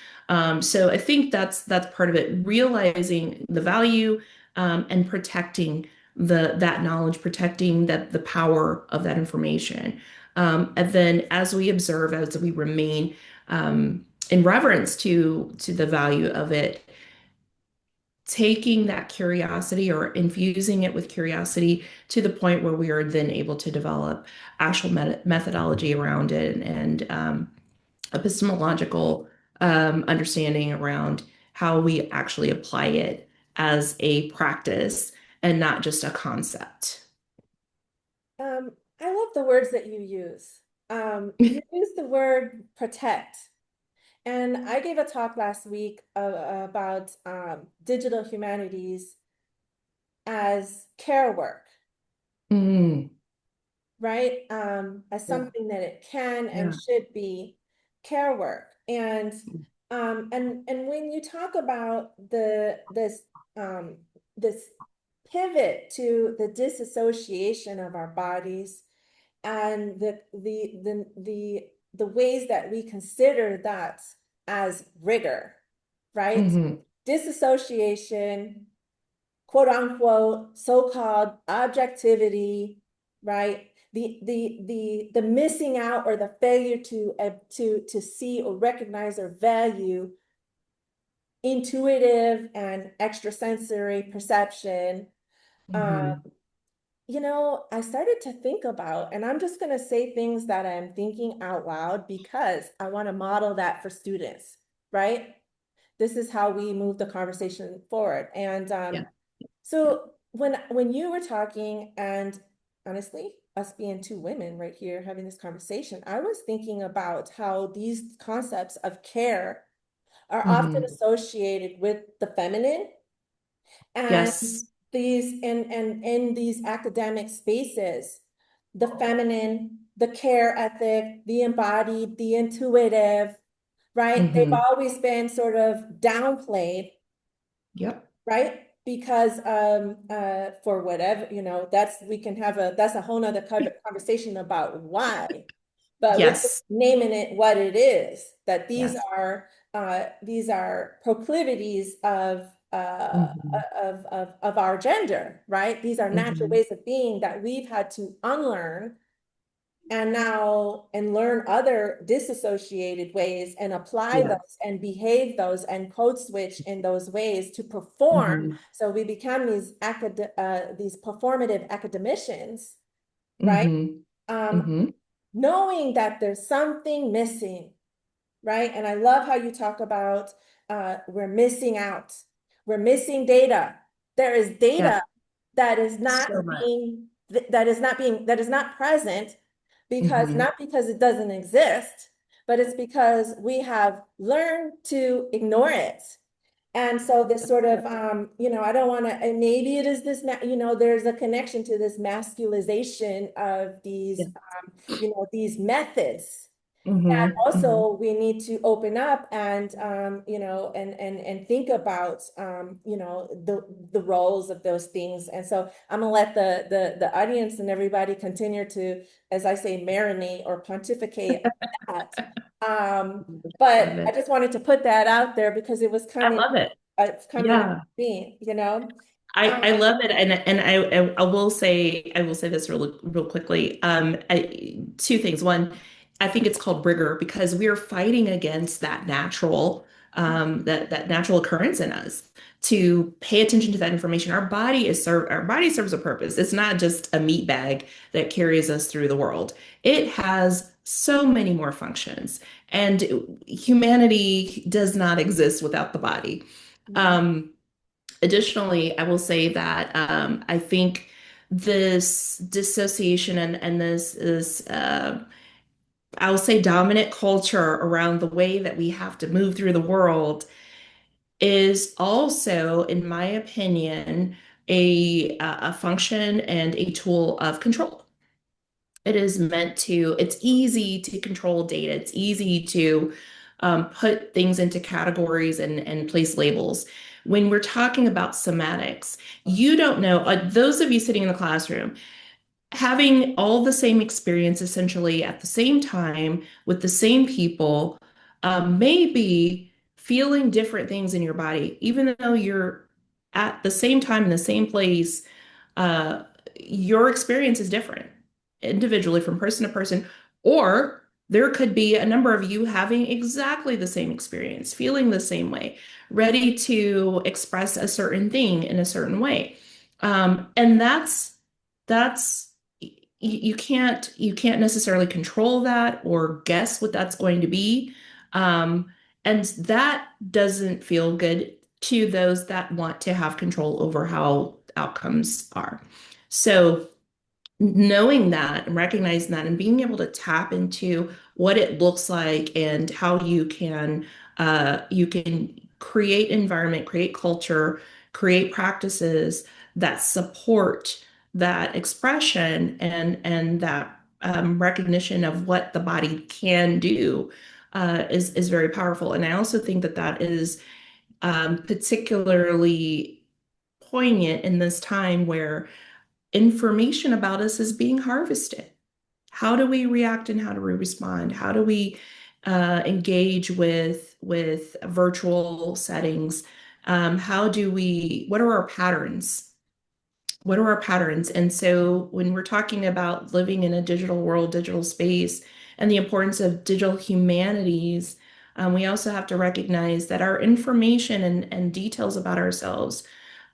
So I think that's part of it, realizing the value and protecting that knowledge, protecting the power of that information. And then as we observe, as we remain in reverence to the value of it, taking that curiosity or infusing it with curiosity to the point where we are then able to develop actual methodology around it and epistemological understanding around how we actually apply it as a practice and not just a concept. I love the words that you use. You use the word protect. And I gave a talk last week about digital humanities as care work, Mm, right? As yeah, something that it can and yeah. should be care work. And when you talk about this pivot to the disassociation of our bodies and the ways that we consider that as rigor, right? Hmm. Disassociation, quote unquote, so-called objectivity, right? The missing out or the failure to see or recognize or value intuitive and extrasensory perception. Hmm. I started to think about, and I'm just going to say things that I'm thinking out loud because I want to model that for students, right? This is how we move the conversation forward. And Yeah. so when you were talking, and honestly, us being two women right here having this conversation, I was thinking about how these concepts of care are often Hmm. associated with the feminine, and Yes. these and in these academic spaces, the feminine, the care ethic, the embodied, the intuitive, right? They've Hmm. always been sort of downplayed, Yep. right? Because for whatever, that's a whole nother conversation about why. But we're just Yes. naming it what it is, that Yes. these are proclivities Hmm. of our gender, right? These are natural Hmm. ways of being that we've had to unlearn and learn other disassociated ways and apply Yeah. those and behave those and code switch in those ways to perform. Hmm. So we become these performative academicians, right? Hmm. Um, Hmm. knowing that there's something missing, right? And I love how you talk about we're missing out. We're missing data. There is Yeah. data that is not So much. being that is not present because Hmm. not because it doesn't exist, but it's because we have learned to ignore it. And so this sort of, I don't want to, and maybe it is this, there's a connection to this masculization of these, Yeah. these methods. And Mhm, mhm. also we need to open up and, and think about, the roles of those things. And so I'm gonna let the audience and everybody continue to, as I say, marinate or pontificate on that. Love But I it. just wanted to put that out there because it was I coming, love it. it's coming up Yeah. to me, I love it, and I will say this real quickly. Two things. One, I think it's called rigor because we are fighting against that natural that natural occurrence in us to pay attention to that information. Our body serves a purpose. It's not just a meat bag that carries us through the world. It has so many more functions, and humanity does not exist without the body. Um, Additionally, I will say that I think this dissociation and this I'll say dominant culture around the way that we have to move through the world is also, in my opinion, a function and a tool of control. It's easy to control data. It's easy to put things into categories and place labels. When we're talking about somatics, you don't know, those of you sitting in the classroom, having all the same experience essentially at the same time with the same people, maybe feeling different things in your body, even though you're at the same time in the same place, uh, your experience is different individually from person to person, or there could be a number of you having exactly the same experience, feeling the same way, ready to express a certain thing in a certain way. And that's you can't necessarily control that or guess what that's going to be. Um, and that doesn't feel good to those that want to have control over how outcomes are. So knowing that and recognizing that and being able to tap into what it looks like and how you can create environment, create culture, create practices that support that expression and that recognition of what the body can do is very powerful. And I also think that that is particularly poignant in this time where information about us is being harvested. How do we react and how do we respond? How do we engage with virtual settings? What are our patterns? What are our patterns? And so when we're talking about living in a digital world, digital space, and the importance of digital humanities, we also have to recognize that our information and details about ourselves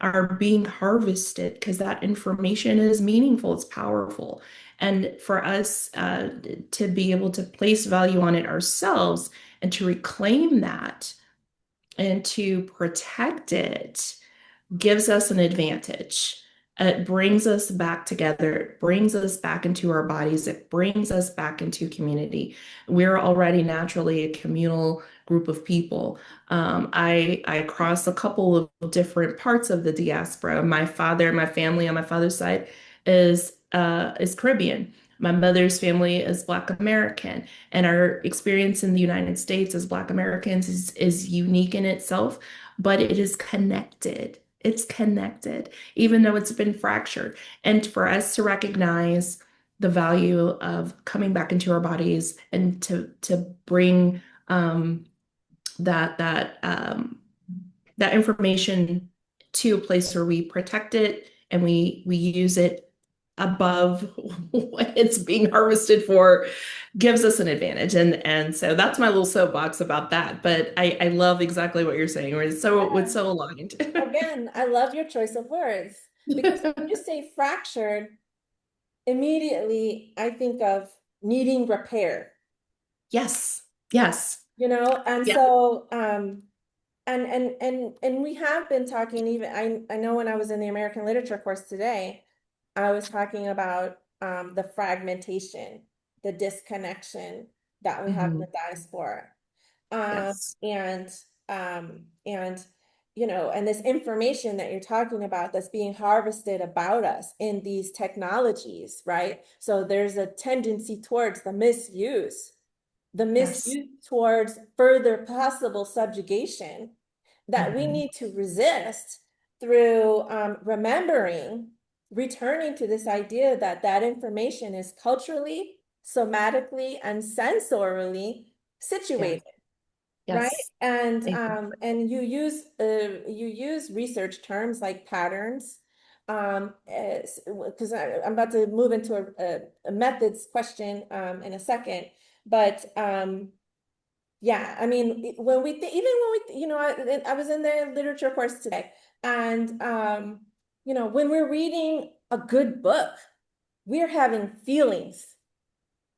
are being harvested because that information is meaningful, it's powerful. And for us to be able to place value on it ourselves and to reclaim that and to protect it gives us an advantage. It brings us back together. It brings us back into our bodies. It brings us back into community. We're already naturally a communal group of people. I cross a couple of different parts of the diaspora. My family on my father's side is Caribbean. My mother's family is Black American, and our experience in the United States as Black Americans is unique in itself, but it is connected. It's connected, even though it's been fractured. And for us to recognize the value of coming back into our bodies and to bring that information to a place where we protect it and we use it above what it's being harvested for gives us an advantage. And so that's my little soapbox about that. But I love exactly what you're saying. It's so aligned. Again, I love your choice of words because when you say fractured, immediately I think of needing repair, Yes. Yes. and Yeah. so and we have been talking even I know when I was in the American literature course today, I was talking about the fragmentation, the disconnection that we have in Mhm. the diaspora. Um, Yes. and and and this information that you're talking about that's being harvested about us in these technologies, right? So there's a tendency towards the misuse Yes. towards further possible subjugation that we Mhm. need to resist through returning to this idea that that information is culturally, somatically, and sensorily Yes. situated, right? Yes. And Thank you. you use research terms like patterns, because I'm about to move into a methods question in a second, but yeah, I mean, when we even when we I was in the literature course today, and when we're reading a good book, we're having feelings.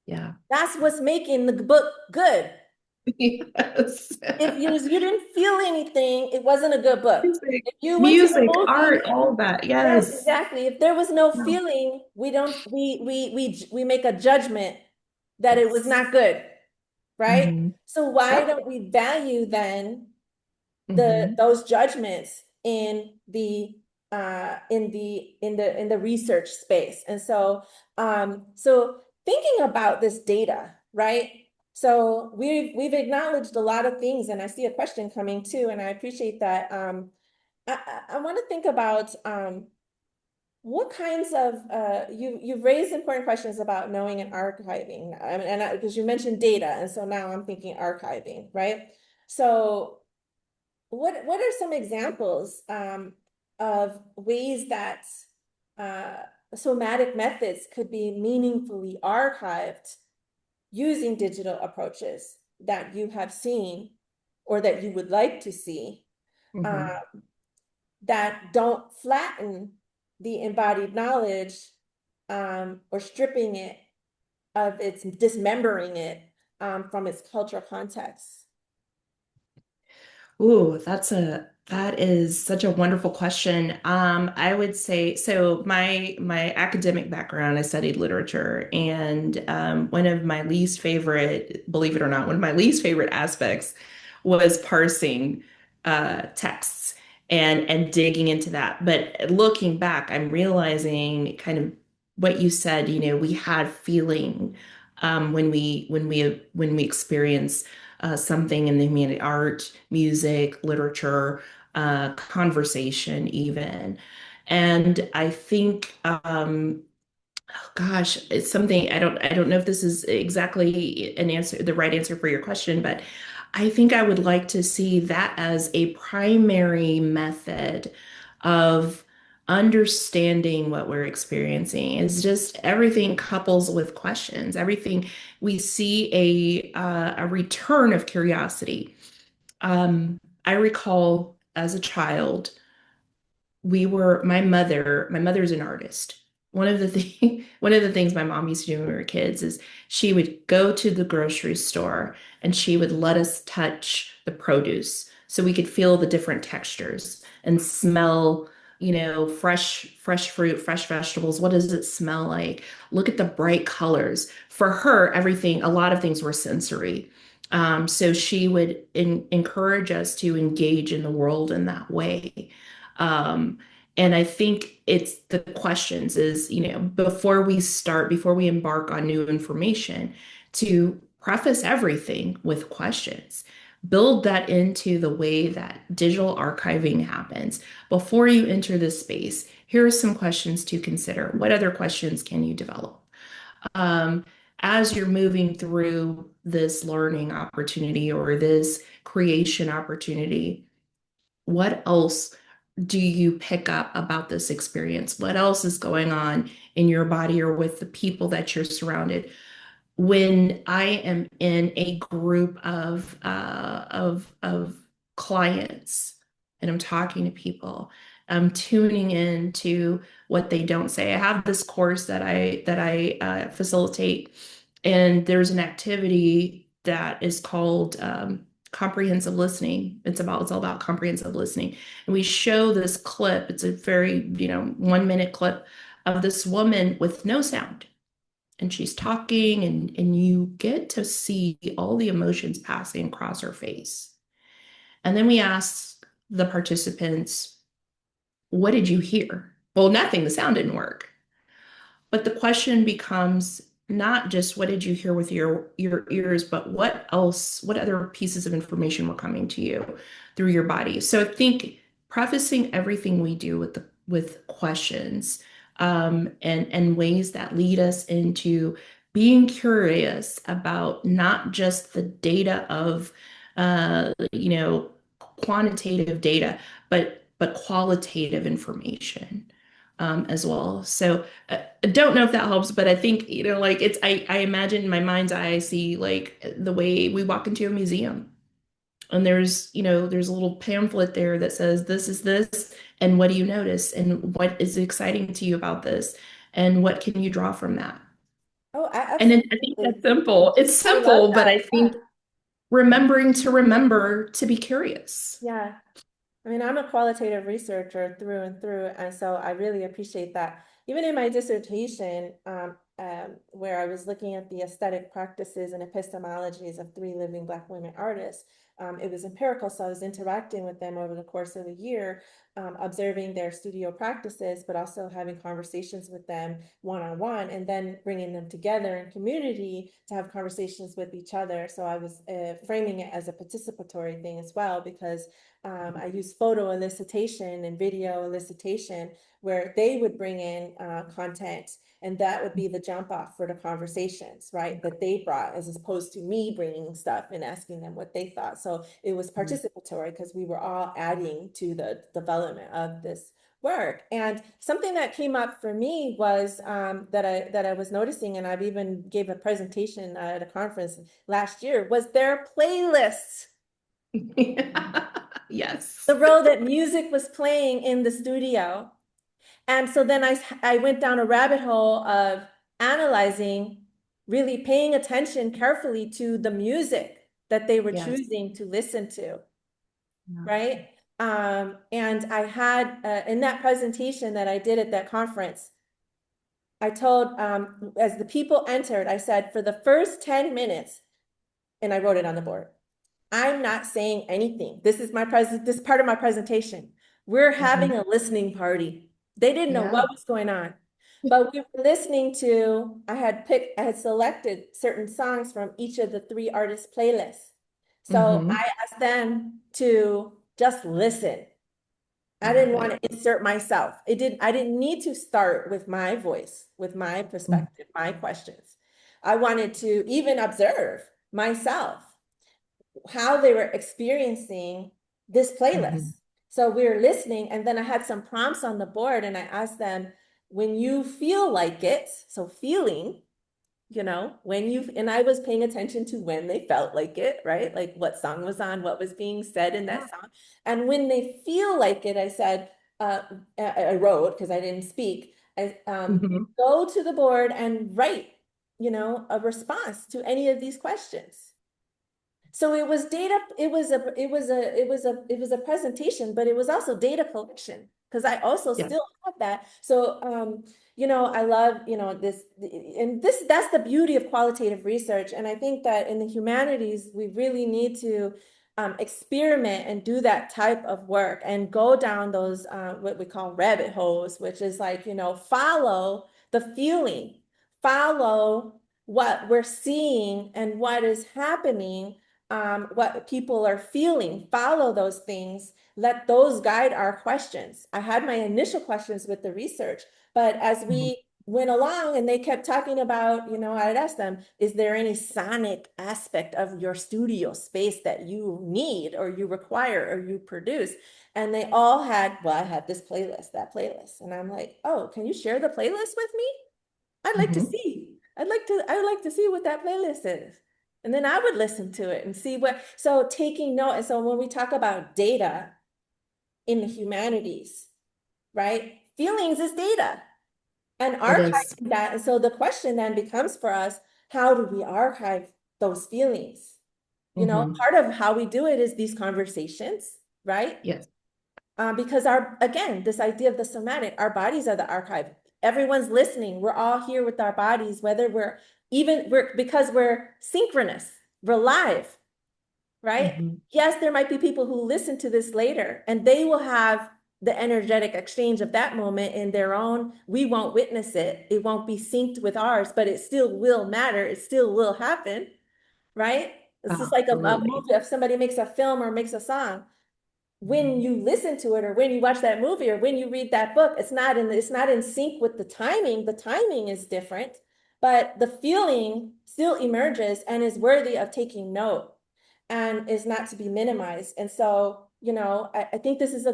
Yeah. That's what's making the book good. Yes. If you didn't feel anything, it wasn't a good book. Music, If you went to the music, movie, art, all that. yes, Yes. exactly. If there was no No. feeling, we don't we make a judgment that it was Yes. not good, right? Hmm. So why Yep. don't we value then Hmm. those judgments in the research space? And so thinking about this data, right? So we've acknowledged a lot of things, and I see a question coming too, and I appreciate that. I want to think about what kinds of you've raised important questions about knowing and archiving. I mean, and because you mentioned data, and so now I'm thinking archiving, right? So what are some examples of ways that uh, somatic methods could be meaningfully archived using digital approaches that you have seen or that you would like to see, Hmm. uh, that don't flatten the embodied knowledge, or stripping it of its dismembering it from its cultural context? Ooh, that is such a wonderful question. I would say so. My academic background, I studied literature, and one of my least favorite, believe it or not, one of my least favorite aspects was parsing texts and digging into that. But looking back, I'm realizing kind of what you said. We had feeling when we experience something in the humanity, art, music, literature, conversation, even. And I think, gosh, it's something I don't know if this is exactly an answer, the right answer for your question, but I think I would like to see that as a primary method of understanding what we're experiencing. Is just everything couples with questions. Everything we see a return of curiosity. I recall as a child my mother's an artist. One of the things my mom used to do when we were kids is she would go to the grocery store and she would let us touch the produce so we could feel the different textures and smell, fresh fruit, fresh vegetables. What does it smell like? Look at the bright colors. For her, a lot of things were sensory. So she would encourage us to engage in the world in that way. Um, and I think it's the questions is, before we embark on new information, to preface everything with questions. Build that into the way that digital archiving happens. Before you enter this space, here are some questions to consider. What other questions can you develop? Um, as you're moving through this learning opportunity or this creation opportunity, what else do you pick up about this experience? What else is going on in your body or with the people that you're surrounded? When I am in a group of clients and I'm talking to people, I'm tuning in to what they don't say. I have this course that I facilitate, and there's an activity that is called comprehensive listening. It's all about comprehensive listening, and we show this clip. It's a very 1 minute clip of this woman with no sound, and she's talking, and you get to see all the emotions passing across her face. And then we ask the participants, what did you hear? Well, nothing, the sound didn't work. But the question becomes not just what did you hear with your ears, but what else, what other pieces of information were coming to you through your body? So I think prefacing everything we do with questions and ways that lead us into being curious about not just the data of quantitative data, but qualitative information as well. So I don't know if that helps, but I think, like I imagine in my mind's eye, I see like the way we walk into a museum and there's a little pamphlet there that says, this is this, and what do you notice? And what is exciting to you about this? And what can you draw from that? Oh, And then I think absolutely. that's simple. It's I love simple, but that. I think remembering to remember to be curious. Yeah. I mean, I'm a qualitative researcher through and through, and so I really appreciate that. Even in my dissertation, where I was looking at the aesthetic practices and epistemologies of three living Black women artists, it was empirical, so I was interacting with them over the course of a year, observing their studio practices, but also having conversations with them one-on-one, and then bringing them together in community to have conversations with each other. So I was framing it as a participatory thing as well, because I use photo elicitation and video elicitation where they would bring in content, and that would be the jump off for the conversations, right? That they brought, as opposed to me bringing stuff and asking them what they thought. So it was participatory because we were all adding to the development of this work. And something that came up for me was that I was noticing, and I've even gave a presentation at a conference last year, was their playlists. Yes. The role that music was playing in the studio. And so then I went down a rabbit hole of analyzing, really paying attention carefully to the music that they were Yes. choosing to listen to, Yeah. right? And I had, in that presentation that I did at that conference, I told, as the people entered, I said, for the first 10 minutes, and I wrote it on the board, I'm not saying anything. This is this part of my presentation. We're having a listening party. They didn't know what was going on, but we were listening to, I had selected certain songs from each of the three artists' playlists. So I asked them to just listen. I didn't want to insert myself. I didn't need to start with my voice, with my perspective, my questions. I wanted to even observe myself, how they were experiencing this playlist. So we were listening, and then I had some prompts on the board, and I asked them, when you feel like it, so feeling, and I was paying attention to when they felt like it, right? Like what song was on, what was being said in that song. And when they feel like it, I said, I wrote, because I didn't speak, go to the board and write, a response to any of these questions. So it was data, it was a presentation, but it was also data collection, because I also still have that. So I love, that's the beauty of qualitative research. And I think that in the humanities, we really need to experiment and do that type of work and go down those what we call rabbit holes, which is like, follow the feeling, follow what we're seeing and what is happening, what people are feeling, follow those things, let those guide our questions. I had my initial questions with the research, but as we went along and they kept talking about, I'd ask them, is there any sonic aspect of your studio space that you need or you require or you produce? And they all had, well, I had this playlist, that playlist. And I'm like, oh, can you share the playlist with me? I'd like to see. I would like to see what that playlist is. And then I would listen to it and see so taking note. And so when we talk about data in the humanities, right? Feelings is data and archiving that. And so the question then becomes for us, how do we archive those feelings? Part of how we do it is these conversations, right? Yes. Because again, this idea of the somatic, our bodies are the archive. Everyone's listening. We're all here with our bodies, whether because we're synchronous, we're live, right? Mhm. Yes, there might be people who listen to this later and they will have the energetic exchange of that moment in their own. We won't witness it. It won't be synced with ours, but it still will matter. It still will happen, right? It's just like a Absolutely. movie. If somebody makes a film or makes a song, when you listen to it or when you watch that movie or when you read that book, it's not in sync with the timing. The timing is different, but the feeling still emerges and is worthy of taking note and is not to be minimized. And so, I think this is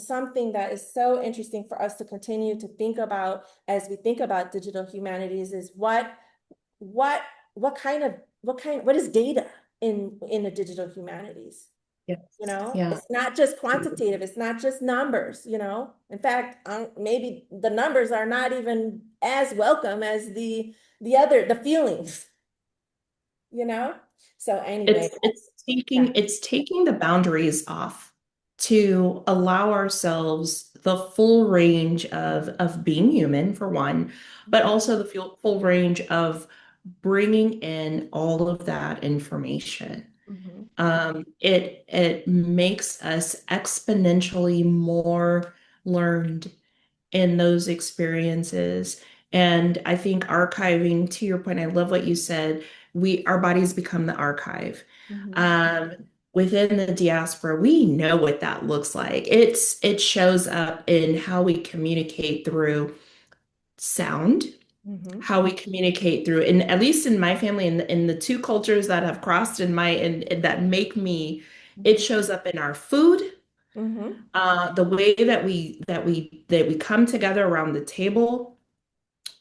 something that is so interesting for us to continue to think about as we think about digital humanities is what is data in the digital humanities? Yes. It's not just quantitative, it's not just numbers. In fact, maybe the numbers are not even as welcome as the feelings, so anyway. It's taking the boundaries off to allow ourselves the full range of being human for one, but also the full range of bringing in all of that information. Mhm. It makes us exponentially more learned in those experiences. And I think archiving, to your point, I love what you said. Our bodies become the archive. Mhm. Um, Within the diaspora, we know what that looks like. It shows up in how we communicate through sound, Mhm. how we communicate through, and at least in my family, in the two cultures that have crossed in my and that make me, it shows up in our food, Mhm. the way that we come together around the table.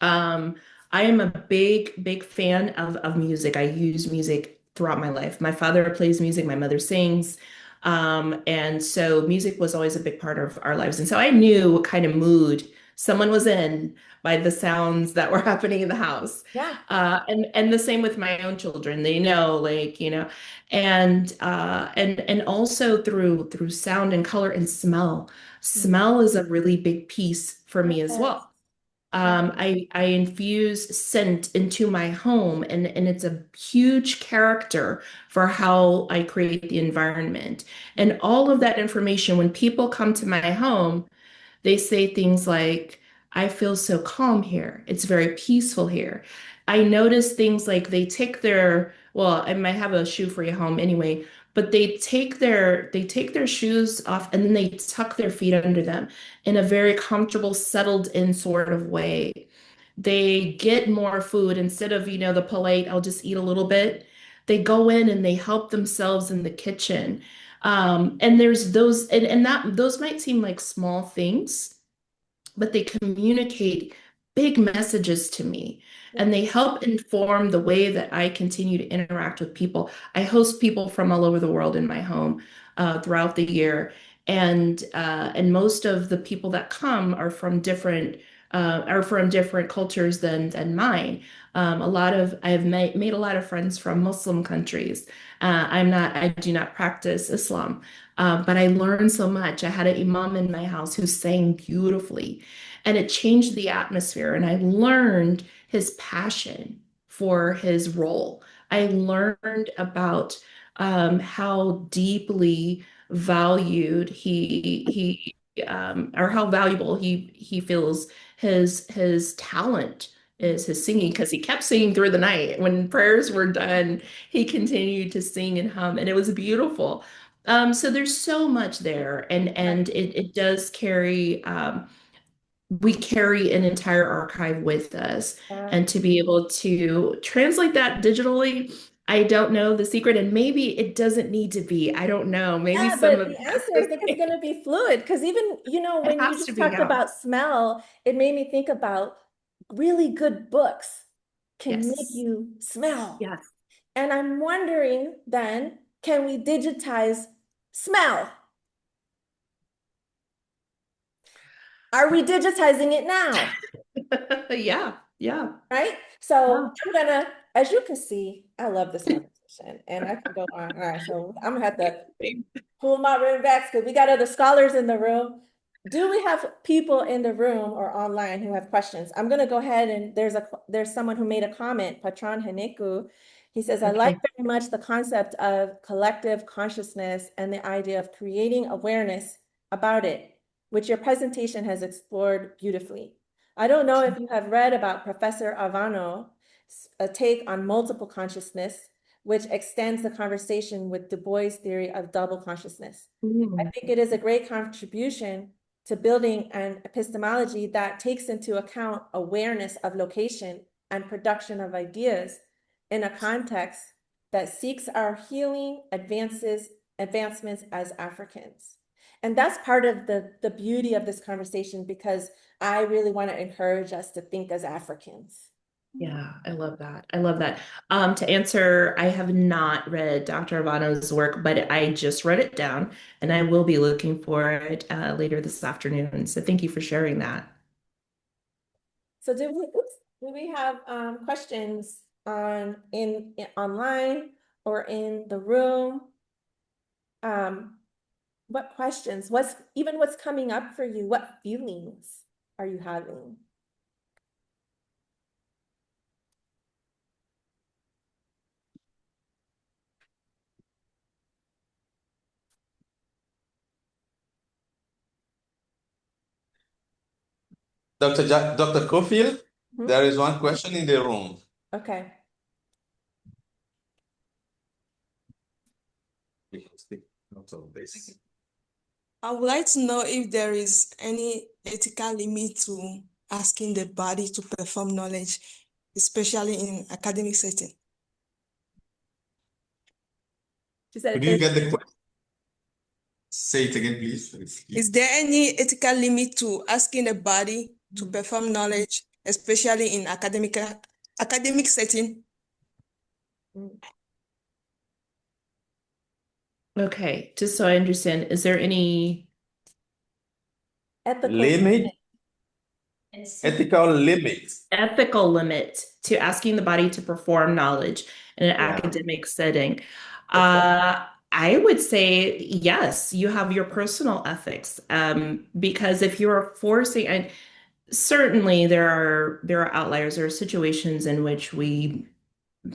um, I am a big fan of music. I use music throughout my life. My father plays music, my mother sings. And so music was always a big part of our lives. And so I knew what kind of mood someone was in by the sounds that were happening in the house. Yeah. And the same with my own children. They know, like, and also through sound and color and smell. Mhm. Smell is a really big piece for me as Yes. well. Yes. I infuse scent into my home, and it's a huge character for how I create the environment. And all of that information, when people come to my home, they say things like, I feel so calm here. It's very peaceful here. I notice things like well, I might have a shoe free home anyway, but they take their shoes off and then they tuck their feet under them in a very comfortable, settled in sort of way. They get more food instead of, the polite, I'll just eat a little bit. They go in and they help themselves in the kitchen. And there's and that those might seem like small things, but they communicate big messages to me, and they help inform the way that I continue to interact with people. I host people from all over the world in my home throughout the year, and most of the people that come are from different cultures than mine. I have made a lot of friends from Muslim countries. I do not practice Islam, but I learned so much. I had an imam in my house who sang beautifully, and it changed the atmosphere. And I learned his passion for his role. I learned about how deeply valued or how valuable he feels his talent is, his singing, because he kept singing through the night. When prayers were done, he continued to sing and hum, and it was beautiful. So there's so much there, and it does carry. We carry an entire archive with us, Yeah. and to be able to translate that digitally, I don't know the secret, and maybe it doesn't need to be. I don't know. Maybe Yeah, some but of the answer I think is going to be fluid because even, it when you has to just be, talked yeah. about smell, it made me think about really good books can make Yes. you smell. Yes. And I'm wondering then, can we digitize smell? Are we digitizing it now? Yeah. Yeah. Right? So Yeah. I'm gonna, as you can see, I love this conversation and I can go on. All right, so I'm gonna have to pull my ring back because we got other scholars in the room. Do we have people in the room or online who have questions? I'm gonna go ahead and there's someone who made a comment, Patron Haneku. He says, I like very much the concept of collective consciousness and the idea of creating awareness about it, which your presentation has explored beautifully. I don't know if you have read about Professor Avano's take on multiple consciousness, which extends the conversation with Du Bois' theory of double consciousness. I think it is a great contribution to building an epistemology that takes into account awareness of location and production of ideas in a context that seeks our healing advancements as Africans. And that's part of the beauty of this conversation, because I really want to encourage us to think as Africans. Yeah, I love that. I love that. To answer, I have not read Dr. Ivano's work, but I just wrote it down and I will be looking for it later this afternoon. So thank you for sharing that. So do we have questions online or in the room? What questions? What's coming up for you? What feelings are you having? Dr. Cofield, there is one question in the room. Okay. I would like to know if there is any ethical limit to asking the body to perform knowledge, especially in academic setting. She said, Could you get the question? Say it again, please. Is there any ethical limit to asking the body to perform knowledge, especially in academic setting? Okay, just so I understand, is there any ethical limit? Ethical limit. Ethical limit to asking the body to perform knowledge in an academic setting? I would say yes, you have your personal ethics. Because if you're forcing, and certainly there are outliers, there are situations in which we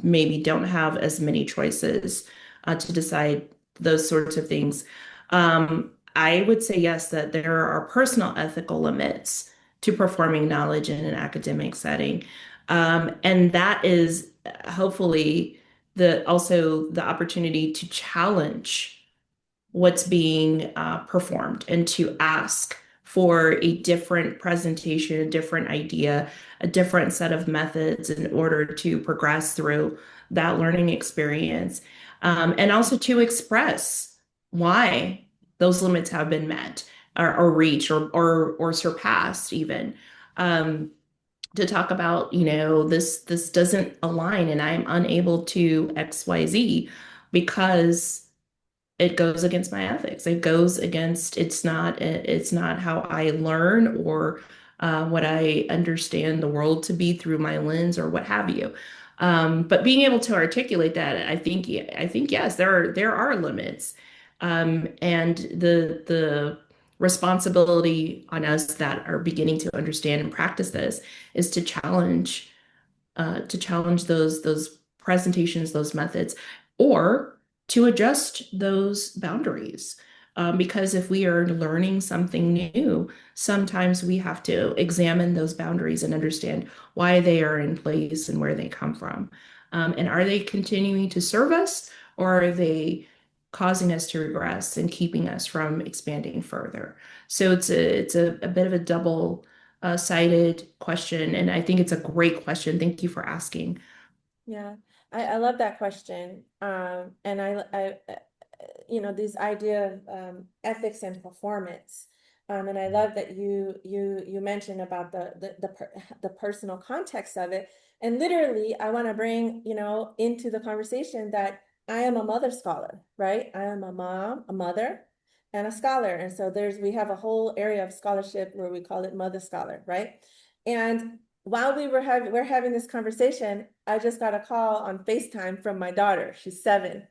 maybe don't have as many choices to decide those sorts of things. I would say yes, that there are personal ethical limits to performing knowledge in an academic setting. And that is hopefully also the opportunity to challenge what's being performed and to ask for a different presentation, a different idea, a different set of methods in order to progress through that learning experience. And also to express why those limits have been met or reached or surpassed even. To talk about, this doesn't align and I'm unable to XYZ because it goes against my ethics. It goes against, it's not how I learn or what I understand the world to be through my lens or what have you. But being able to articulate that, I think yes, there are limits. And the responsibility on us that are beginning to understand and practice this is to challenge those presentations, those methods, or to adjust those boundaries. Because if we are learning something new, sometimes we have to examine those boundaries and understand why they are in place and where they come from. And are they continuing to serve us, or are they causing us to regress and keeping us from expanding further? So it's a bit of a double sided question, and I think it's a great question. Thank you for asking. Yeah, I love that question. And I this idea of ethics and performance. And I love that you mentioned about the personal context of it. And literally, I want to bring, into the conversation that I am a mother scholar, right? I am a mom, a mother, and a scholar. And so we have a whole area of scholarship where we call it mother scholar, right? And while we're having this conversation, I just got a call on FaceTime from my daughter. She's 7.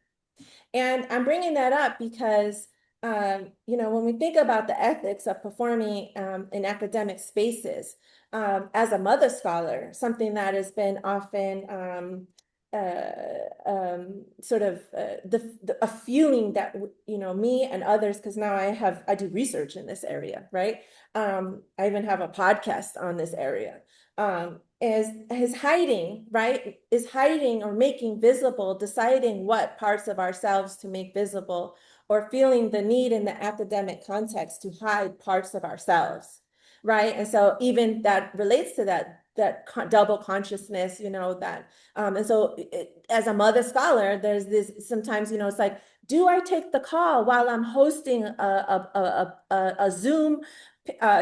And I'm bringing that up because, when we think about the ethics of performing in academic spaces, as a mother scholar, something that has been often sort of a feeling that me and others, because now I do research in this area, right? I even have a podcast on this area. Is hiding, right? Is hiding or making visible, deciding what parts of ourselves to make visible, or feeling the need in the academic context to hide parts of ourselves, right? And so even that relates to that double consciousness, that and so as a mother scholar, there's this sometimes, it's like, do I take the call while I'm hosting a Zoom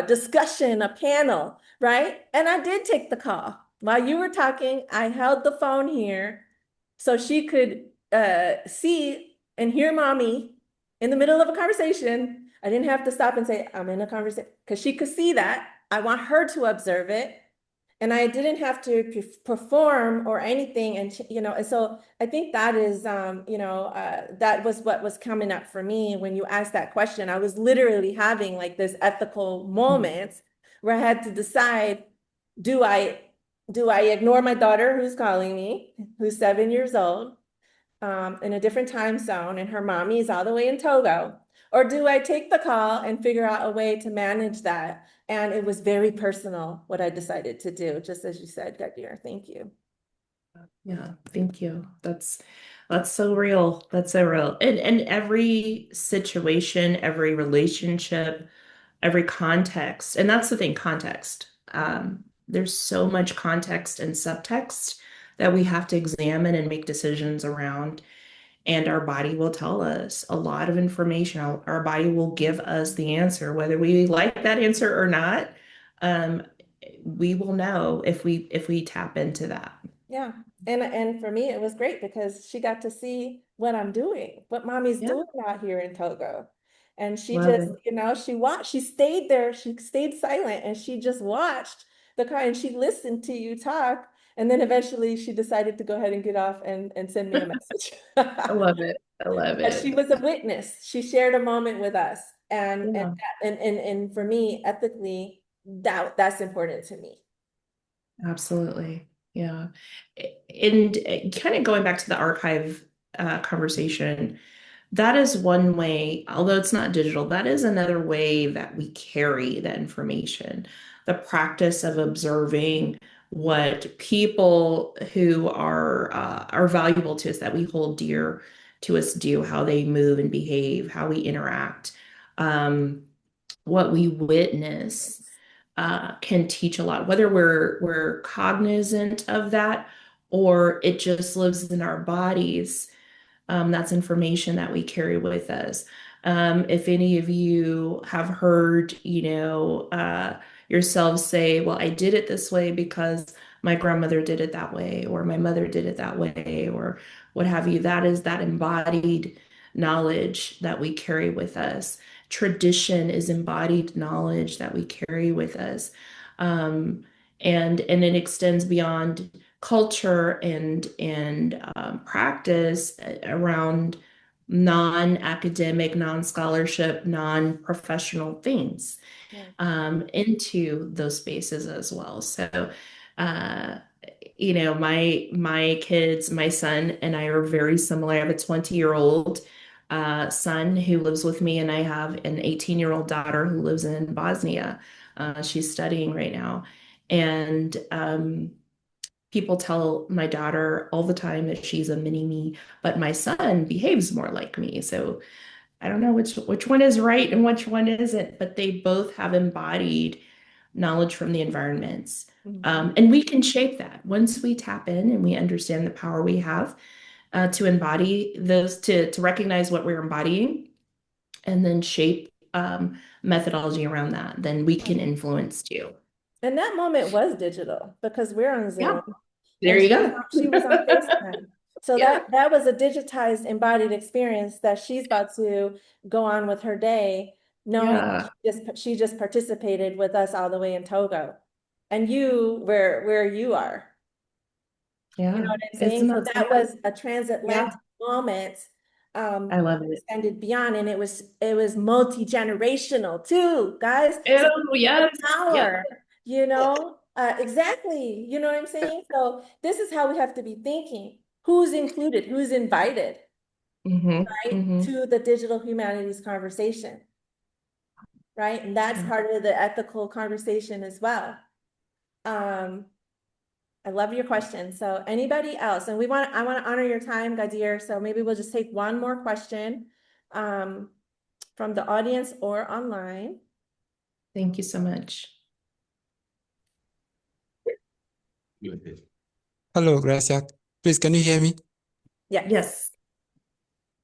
discussion, a panel, right? And I did take the call. While you were talking, I held the phone here so she could see and hear mommy in the middle of a conversation. I didn't have to stop and say, I'm in a conversation, because she could see that. I want her to observe it. And I didn't have to perform or anything. And, and so I think that is, that was what was coming up for me when you asked that question. I was literally having like this ethical moment where I had to decide, do I ignore my daughter who's calling me, who's 7 years old, in a different time zone, and her mommy is all the way in Togo? Or do I take the call and figure out a way to manage that? And it was very personal what I decided to do, just as you said, Ghadeer. Thank you. Yeah, thank you. That's so real. That's so real. And every situation, every relationship, every context, and that's the thing, context. There's so much context and subtext that we have to examine and make decisions around. And our body will tell us a lot of information. Our body will give us the answer, whether we like that answer or not. We will know if we tap into that. Yeah. And for me, it was great because she got to see what I'm doing, what mommy's doing out here in Togo. And she Love just, it. she stayed there, she stayed silent, and she just watched the car, and she listened to you talk. And then eventually she decided to go ahead and get off and send me a message. I love it. I love But she it. was a witness. She shared a moment with us. Yeah. And for me, ethically, that's important to me. Absolutely. Yeah. And kind of going back to the archive conversation, that is one way, although it's not digital, that is another way that we carry that information. The practice of observing what people who are valuable to us, that we hold dear to us, do, how they move and behave, how we interact, what we witness can teach a lot, whether we're cognizant of that or it just lives in our bodies. That's information that we carry with us. If any of you have heard, yourselves say, well, I did it this way because my grandmother did it that way, or my mother did it that way, or what have you, that is that embodied knowledge that we carry with us. Tradition is embodied knowledge that we carry with us. And it extends beyond culture and practice around non-academic, non-scholarship, non-professional things into those spaces as well. So, my kids, my son and I are very similar. I have a 20-year-old son who lives with me, and I have an 18-year-old daughter who lives in Bosnia. She's studying right now. And people tell my daughter all the time that she's a mini me, but my son behaves more like me. So I don't know which one is right and which one isn't, but they both have embodied knowledge from the environments. And we can shape that once we tap in and we understand the power we have to embody those, to recognize what we're embodying and then shape methodology around that, then we can influence too. And that moment was digital because we're on Zoom. Yeah. There you go. She was on FaceTime. So Yeah. that was a digitized embodied experience that she's about to go on with her day, knowing she just participated with us all the way in Togo. And you where you are. Yeah. You know what I'm saying? So that was a transatlantic moment. I love it. Extended beyond, and it was multi-generational too, guys. Oh, So yes. power, exactly. You know what I'm saying? So this is how we have to be thinking. who's included, who's invited, Mm-hmm. right, Mm-hmm. to the digital humanities conversation, right? And that's Yeah. part of the ethical conversation as well. I love your question. So anybody else? And I want to honor your time, Ghadeer. So maybe we'll just take one more question from the audience or online. Thank you so much. Hello, Gracia. Please, can you hear me? Yes. Yes.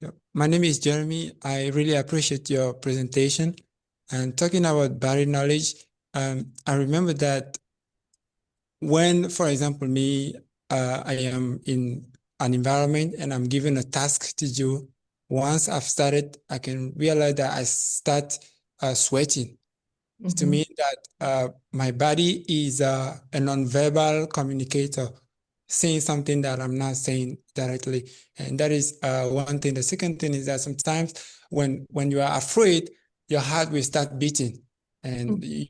Yeah. My name is Jeremy. I really appreciate your presentation. And talking about body knowledge, I remember that when, for example, I am in an environment and I'm given a task to do, once I've started, I can realize that I start sweating. To Mm-hmm. me that my body is a non-verbal communicator, saying something that I'm not saying directly. And that is one thing. The second thing is that sometimes when you are afraid, your heart will start beating. And you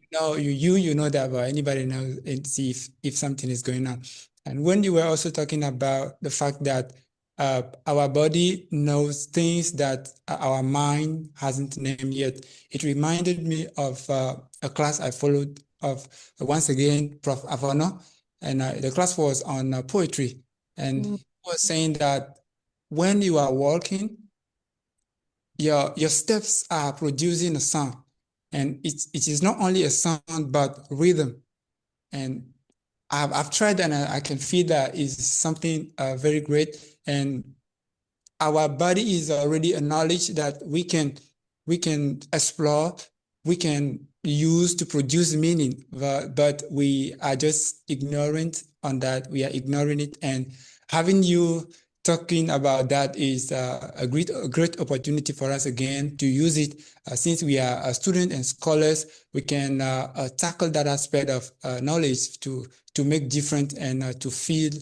know that, but anybody knows and see if something is going on. And when you were also talking about the fact that our body knows things that our mind hasn't named yet, it reminded me of a class I followed of, once again, Prof. Avono, and the class was on poetry. And he was saying that when you are walking, your steps are producing a sound. And it is not only a sound, but rhythm. And I've tried and I can feel that is something very great. And our body is already a knowledge that we can explore, we can use to produce meaning, but we are just ignorant on that. We are ignoring it, and having you talking about that is a great opportunity for us again to use it. Since we are students and scholars, we can tackle that aspect of knowledge to make difference and to fill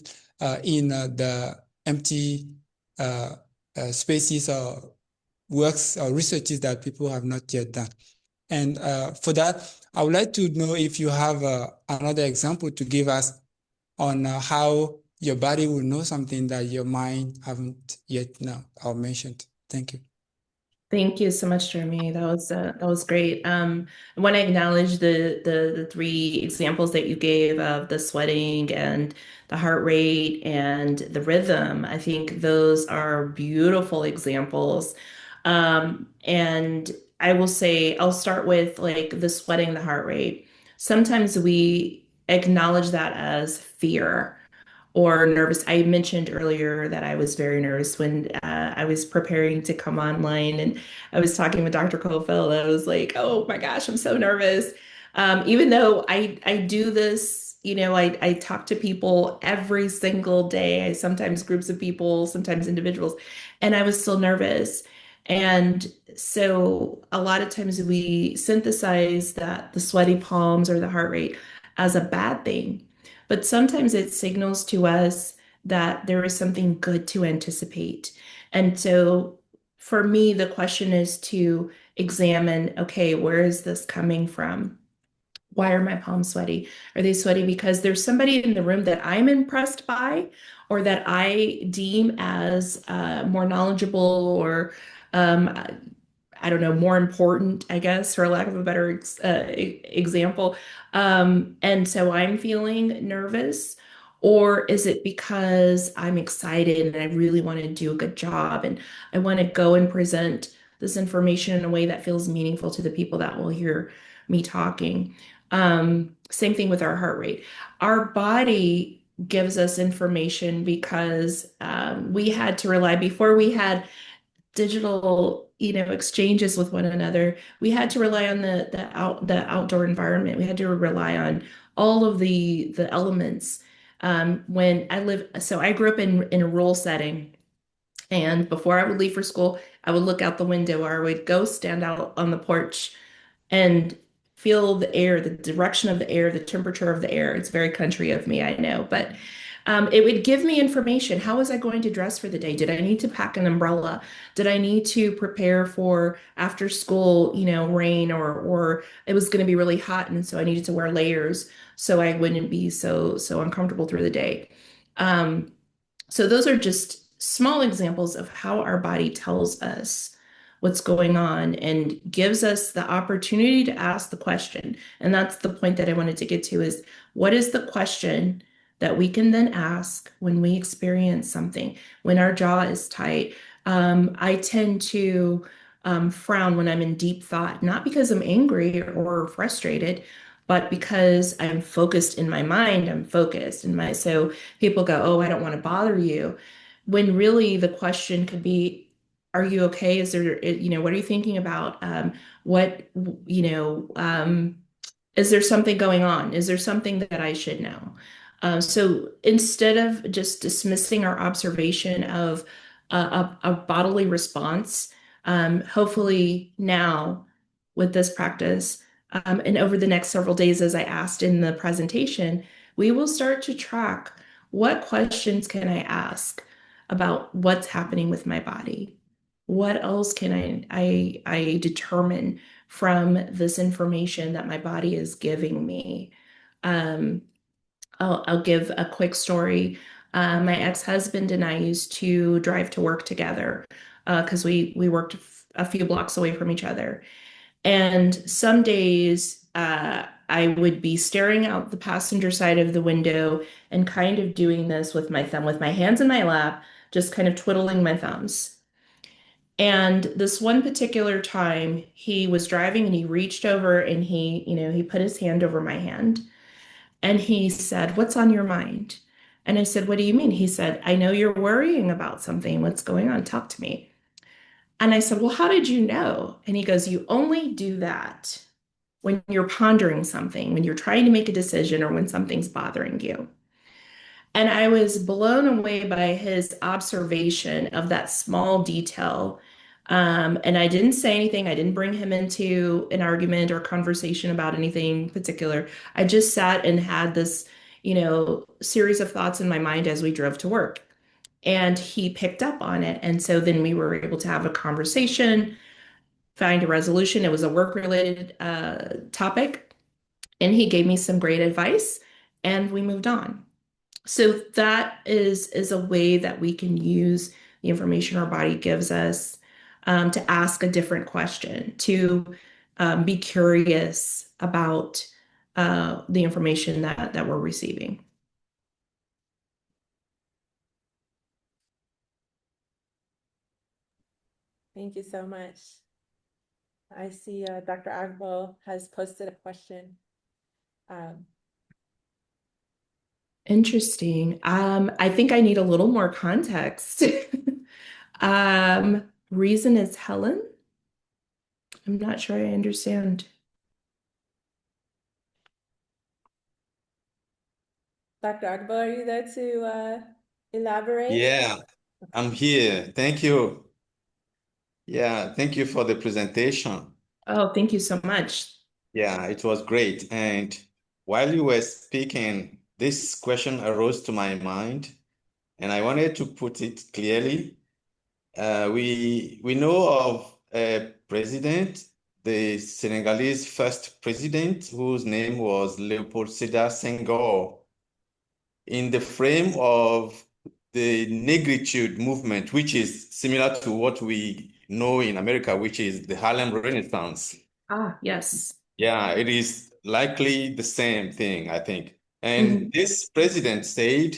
in the empty spaces or works or researches that people have not yet done. And for that, I would like to know if you have another example to give us on how your body will know something that your mind haven't yet know or mentioned. Thank you. Thank you so much, Jeremy. That was great. I want to acknowledge the three examples that you gave of the sweating and the heart rate and the rhythm. I think those are beautiful examples. And I will say I'll start with like the sweating, the heart rate. Sometimes we acknowledge that as fear or nervous. I mentioned earlier that I was very nervous when I was preparing to come online, and I was talking with Dr. Cofield. I was like, "Oh my gosh, I'm so nervous." Even though I do this, I talk to people every single day. Sometimes groups of people, sometimes individuals, and I was still nervous. And so a lot of times we synthesize that the sweaty palms or the heart rate as a bad thing. But sometimes it signals to us that there is something good to anticipate. And so for me, the question is to examine, okay, where is this coming from? Why are my palms sweaty? Are they sweaty because there's somebody in the room that I'm impressed by or that I deem as more knowledgeable or um, I don't know, more important, I guess, for lack of a better example. And so I'm feeling nervous, or is it because I'm excited and I really want to do a good job and I want to go and present this information in a way that feels meaningful to the people that will hear me talking? Same thing with our heart rate. Our body gives us information because we had to rely before we had digital, exchanges with one another. We had to rely on the outdoor environment. We had to rely on all of the elements. So I grew up in a rural setting, and before I would leave for school, I would look out the window or I would go stand out on the porch and feel the air, the direction of the air, the temperature of the air. It's very country of me, I know, but it would give me information. How was I going to dress for the day? Did I need to pack an umbrella? Did I need to prepare for after school, rain or it was going to be really hot and so I needed to wear layers so I wouldn't be so uncomfortable through the day. Um, So those are just small examples of how our body tells us what's going on and gives us the opportunity to ask the question. And that's the point that I wanted to get to is what is the question that we can then ask when we experience something, when our jaw is tight? I tend to frown when I'm in deep thought, not because I'm angry or frustrated, but because I'm focused in my mind, I'm focused in my, so people go, oh, I don't want to bother you. When really the question could be, are you okay? Is there, what are you thinking about? What, you know, is there something going on? Is there something that I should know? So instead of just dismissing our observation of a bodily response, hopefully now with this practice, and over the next several days, as I asked in the presentation, we will start to track what questions can I ask about what's happening with my body? What else can I determine from this information that my body is giving me? Um, I'll give a quick story. My ex-husband and I used to drive to work together because we worked a few blocks away from each other. And some days I would be staring out the passenger side of the window and kind of doing this with my thumb, with my hands in my lap, just kind of twiddling my thumbs. And this one particular time, he was driving and he reached over and he put his hand over my hand and he said, "What's on your mind?" And I said, "What do you mean?" He said, "I know you're worrying about something. What's going on? Talk to me." And I said, "Well, how did you know?" And he goes, "You only do that when you're pondering something, when you're trying to make a decision, or when something's bothering you." And I was blown away by his observation of that small detail. And I didn't say anything. I didn't bring him into an argument or conversation about anything particular. I just sat and had this, series of thoughts in my mind as we drove to work. And he picked up on it. And so then we were able to have a conversation, find a resolution. It was a work-related topic. And he gave me some great advice, and we moved on. So that is a way that we can use the information our body gives us to ask a different question, to be curious about the information that we're receiving. Thank you so much. I see Dr. Agbo has posted a question. Interesting. I think I need a little more context. Reason is Helen? I'm not sure I understand. Dr. Agbo, are you there to elaborate? Yeah, I'm here. Thank you. Yeah, thank you for the presentation. Oh, thank you so much. Yeah, it was great. And while you were speaking, this question arose to my mind, and I wanted to put it clearly. We know of a president, the Senegalese first president, whose name was Leopold Sédar Senghor, in the frame of the negritude movement, which is similar to what we know in America, which is the Harlem Renaissance. Ah, yes. Yeah, it is likely the same thing, I think. And this president said,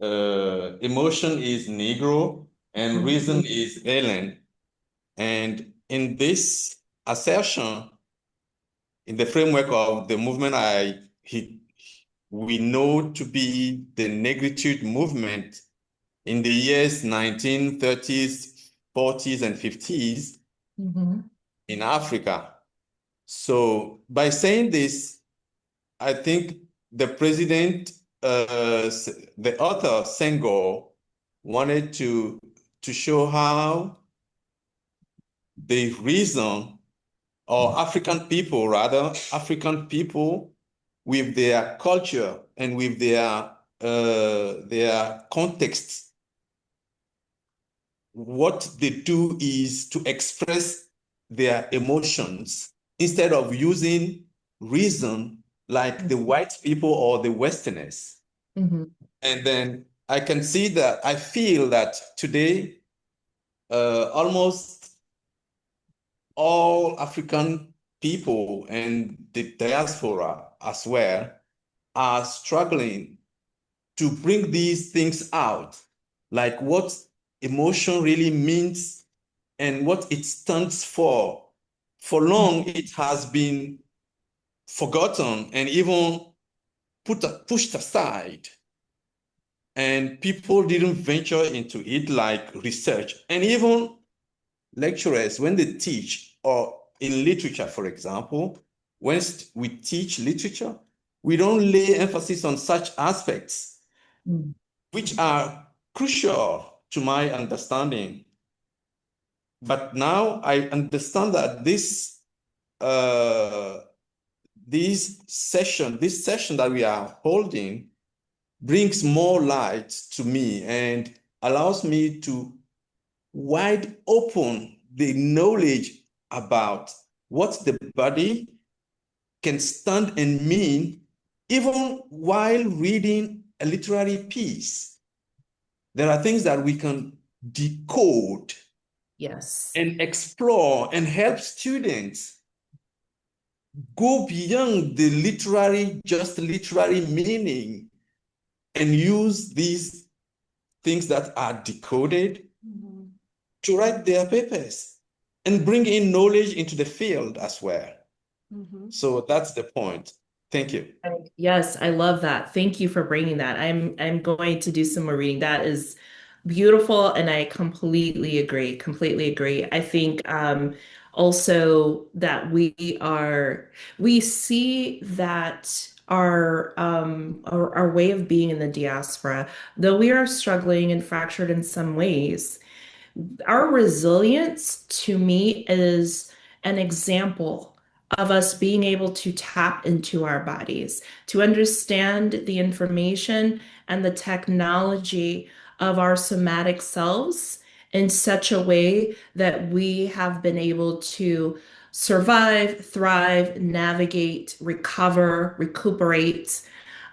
emotion is Negro and reason is alien. And in this assertion, in the framework of the movement we know to be the negritude movement in the years 1930s, 40s, and 50s in Africa. So by saying this, I think the president, the author Senghor, wanted to show how the reason, or African people rather, African people with their culture and with their context, what they do is to express their emotions instead of using reason like the white people or the Westerners. And then I can see that, I feel that today, almost all African people and the diaspora as well are struggling to bring these things out, like what emotion really means and what it stands for. For long, it has been forgotten and even pushed aside. And people didn't venture into it like research. And even lecturers, when they teach, or in literature, for example, when we teach literature, we don't lay emphasis on such aspects, which are crucial to my understanding. But now I understand that this session that we are holding brings more light to me and allows me to wide open the knowledge about what the body can stand and mean, even while reading a literary piece. There are things that we can decode Yes. and explore and help students go beyond the just literary meaning and use these things that are decoded to write their papers and bring in knowledge into the field as well. So that's the point. Thank you. Yes, I love that. Thank you for bringing that. I'm going to do some more reading. That is beautiful, and I completely agree. Completely agree. I think also that we see that our way of being in the diaspora, though we are struggling and fractured in some ways, our resilience to me is an example of us being able to tap into our bodies, to understand the information and the technology of our somatic selves in such a way that we have been able to survive, thrive, navigate, recover, recuperate,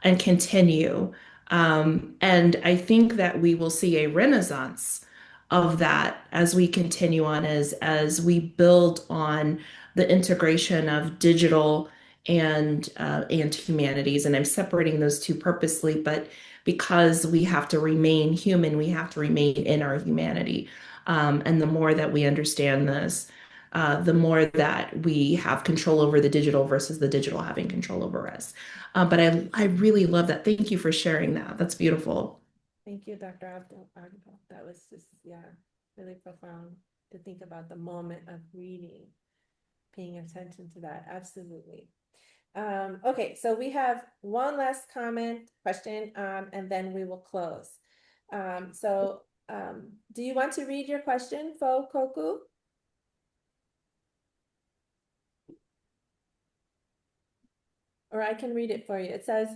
and continue. And I think that we will see a renaissance of that as we continue on, as we build on the integration of digital and humanities. And I'm separating those two purposely, but because we have to remain human, we have to remain in our humanity. And the more that we understand this, the more that we have control over the digital versus the digital having control over us. But I really love that. Thank you for sharing that. That's beautiful. Thank you, Dr. Abdul. That was just, really profound to think about the moment of reading, paying attention to that. Absolutely. Okay, so we have one last question, and then we will close. Do you want to read your question, Fo Koku? Or I can read it for you. It says,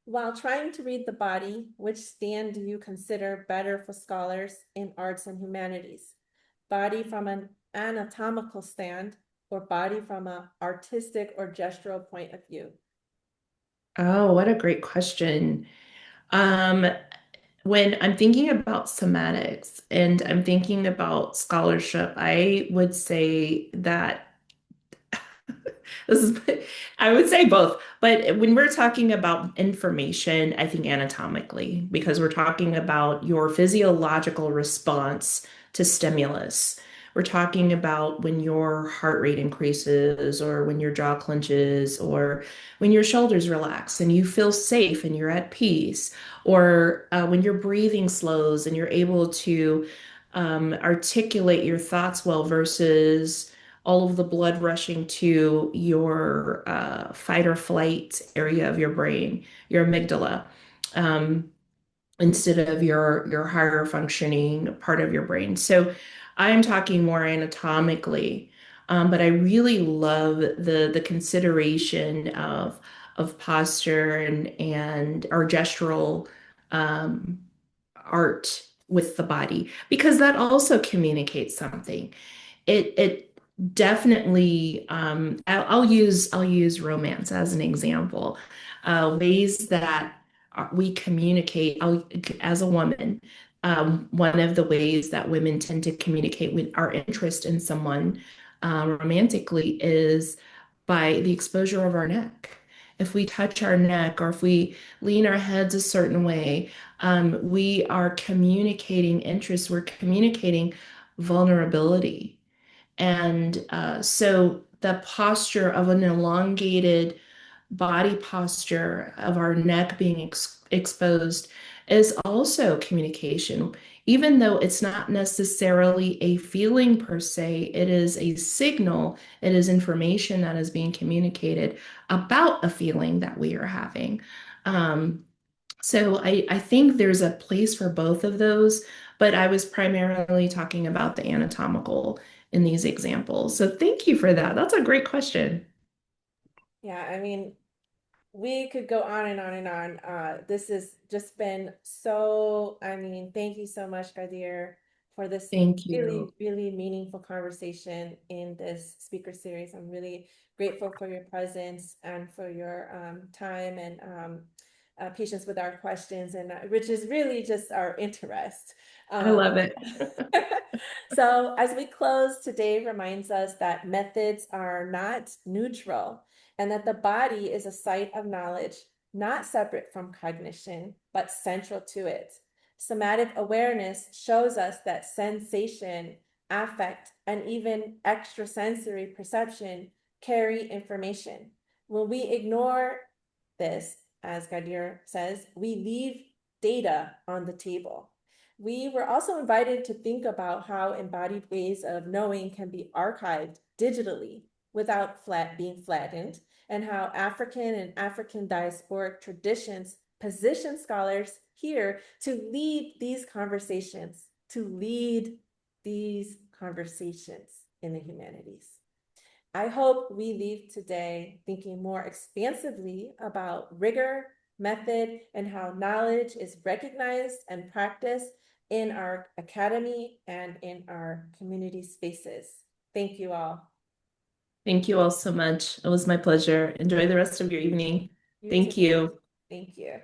while trying to read the body, which stand do you consider better for scholars in arts and humanities? Body from an anatomical stand or body from an artistic or gestural point of view? Oh, what a great question. Um, when I'm thinking about somatics and I'm thinking about scholarship, I would say that this is, I would say both, but when we're talking about information, I think anatomically, because we're talking about your physiological response to stimulus. We're talking about when your heart rate increases, or when your jaw clenches, or when your shoulders relax and you feel safe and you're at peace, or when your breathing slows and you're able to articulate your thoughts well versus all of the blood rushing to your fight or flight area of your brain, your amygdala, instead of your higher functioning part of your brain. So I'm talking more anatomically, but I really love the consideration of posture and our gestural art with the body, because that also communicates something. It definitely I'll use romance as an example. Ways that we communicate. As a woman, one of the ways that women tend to communicate with our interest in someone romantically is by the exposure of our neck. If we touch our neck or if we lean our heads a certain way, we are communicating interest, we're communicating vulnerability. And so the posture of an elongated body posture of our neck being exposed is also communication. Even though it's not necessarily a feeling per se, it is a signal, it is information that is being communicated about a feeling that we are having. So I think there's a place for both of those, but I was primarily talking about the anatomical in these examples. So thank you for that. That's a great question. Yeah, I mean, we could go on and on and on. This has just been so, I mean, thank you so much, Ghadeer, for this Thank really, you. really meaningful conversation in this speaker series. I'm really grateful for your presence and for your time and patience with our questions, and which is really just our interest. I love it. So as we close, today reminds us that methods are not neutral and that the body is a site of knowledge, not separate from cognition, but central to it. Somatic awareness shows us that sensation, affect, and even extrasensory perception carry information. When we ignore this, as Ghadeer says, we leave data on the table. We were also invited to think about how embodied ways of knowing can be archived digitally without being flattened, and how African and African diasporic traditions position scholars here to lead these conversations, in the humanities. I hope we leave today thinking more expansively about rigor, method, and how knowledge is recognized and practiced in our academy and in our community spaces. Thank you all. Thank you all so much. It was my pleasure. Enjoy the rest of your evening. You Thank too. you. Thank you.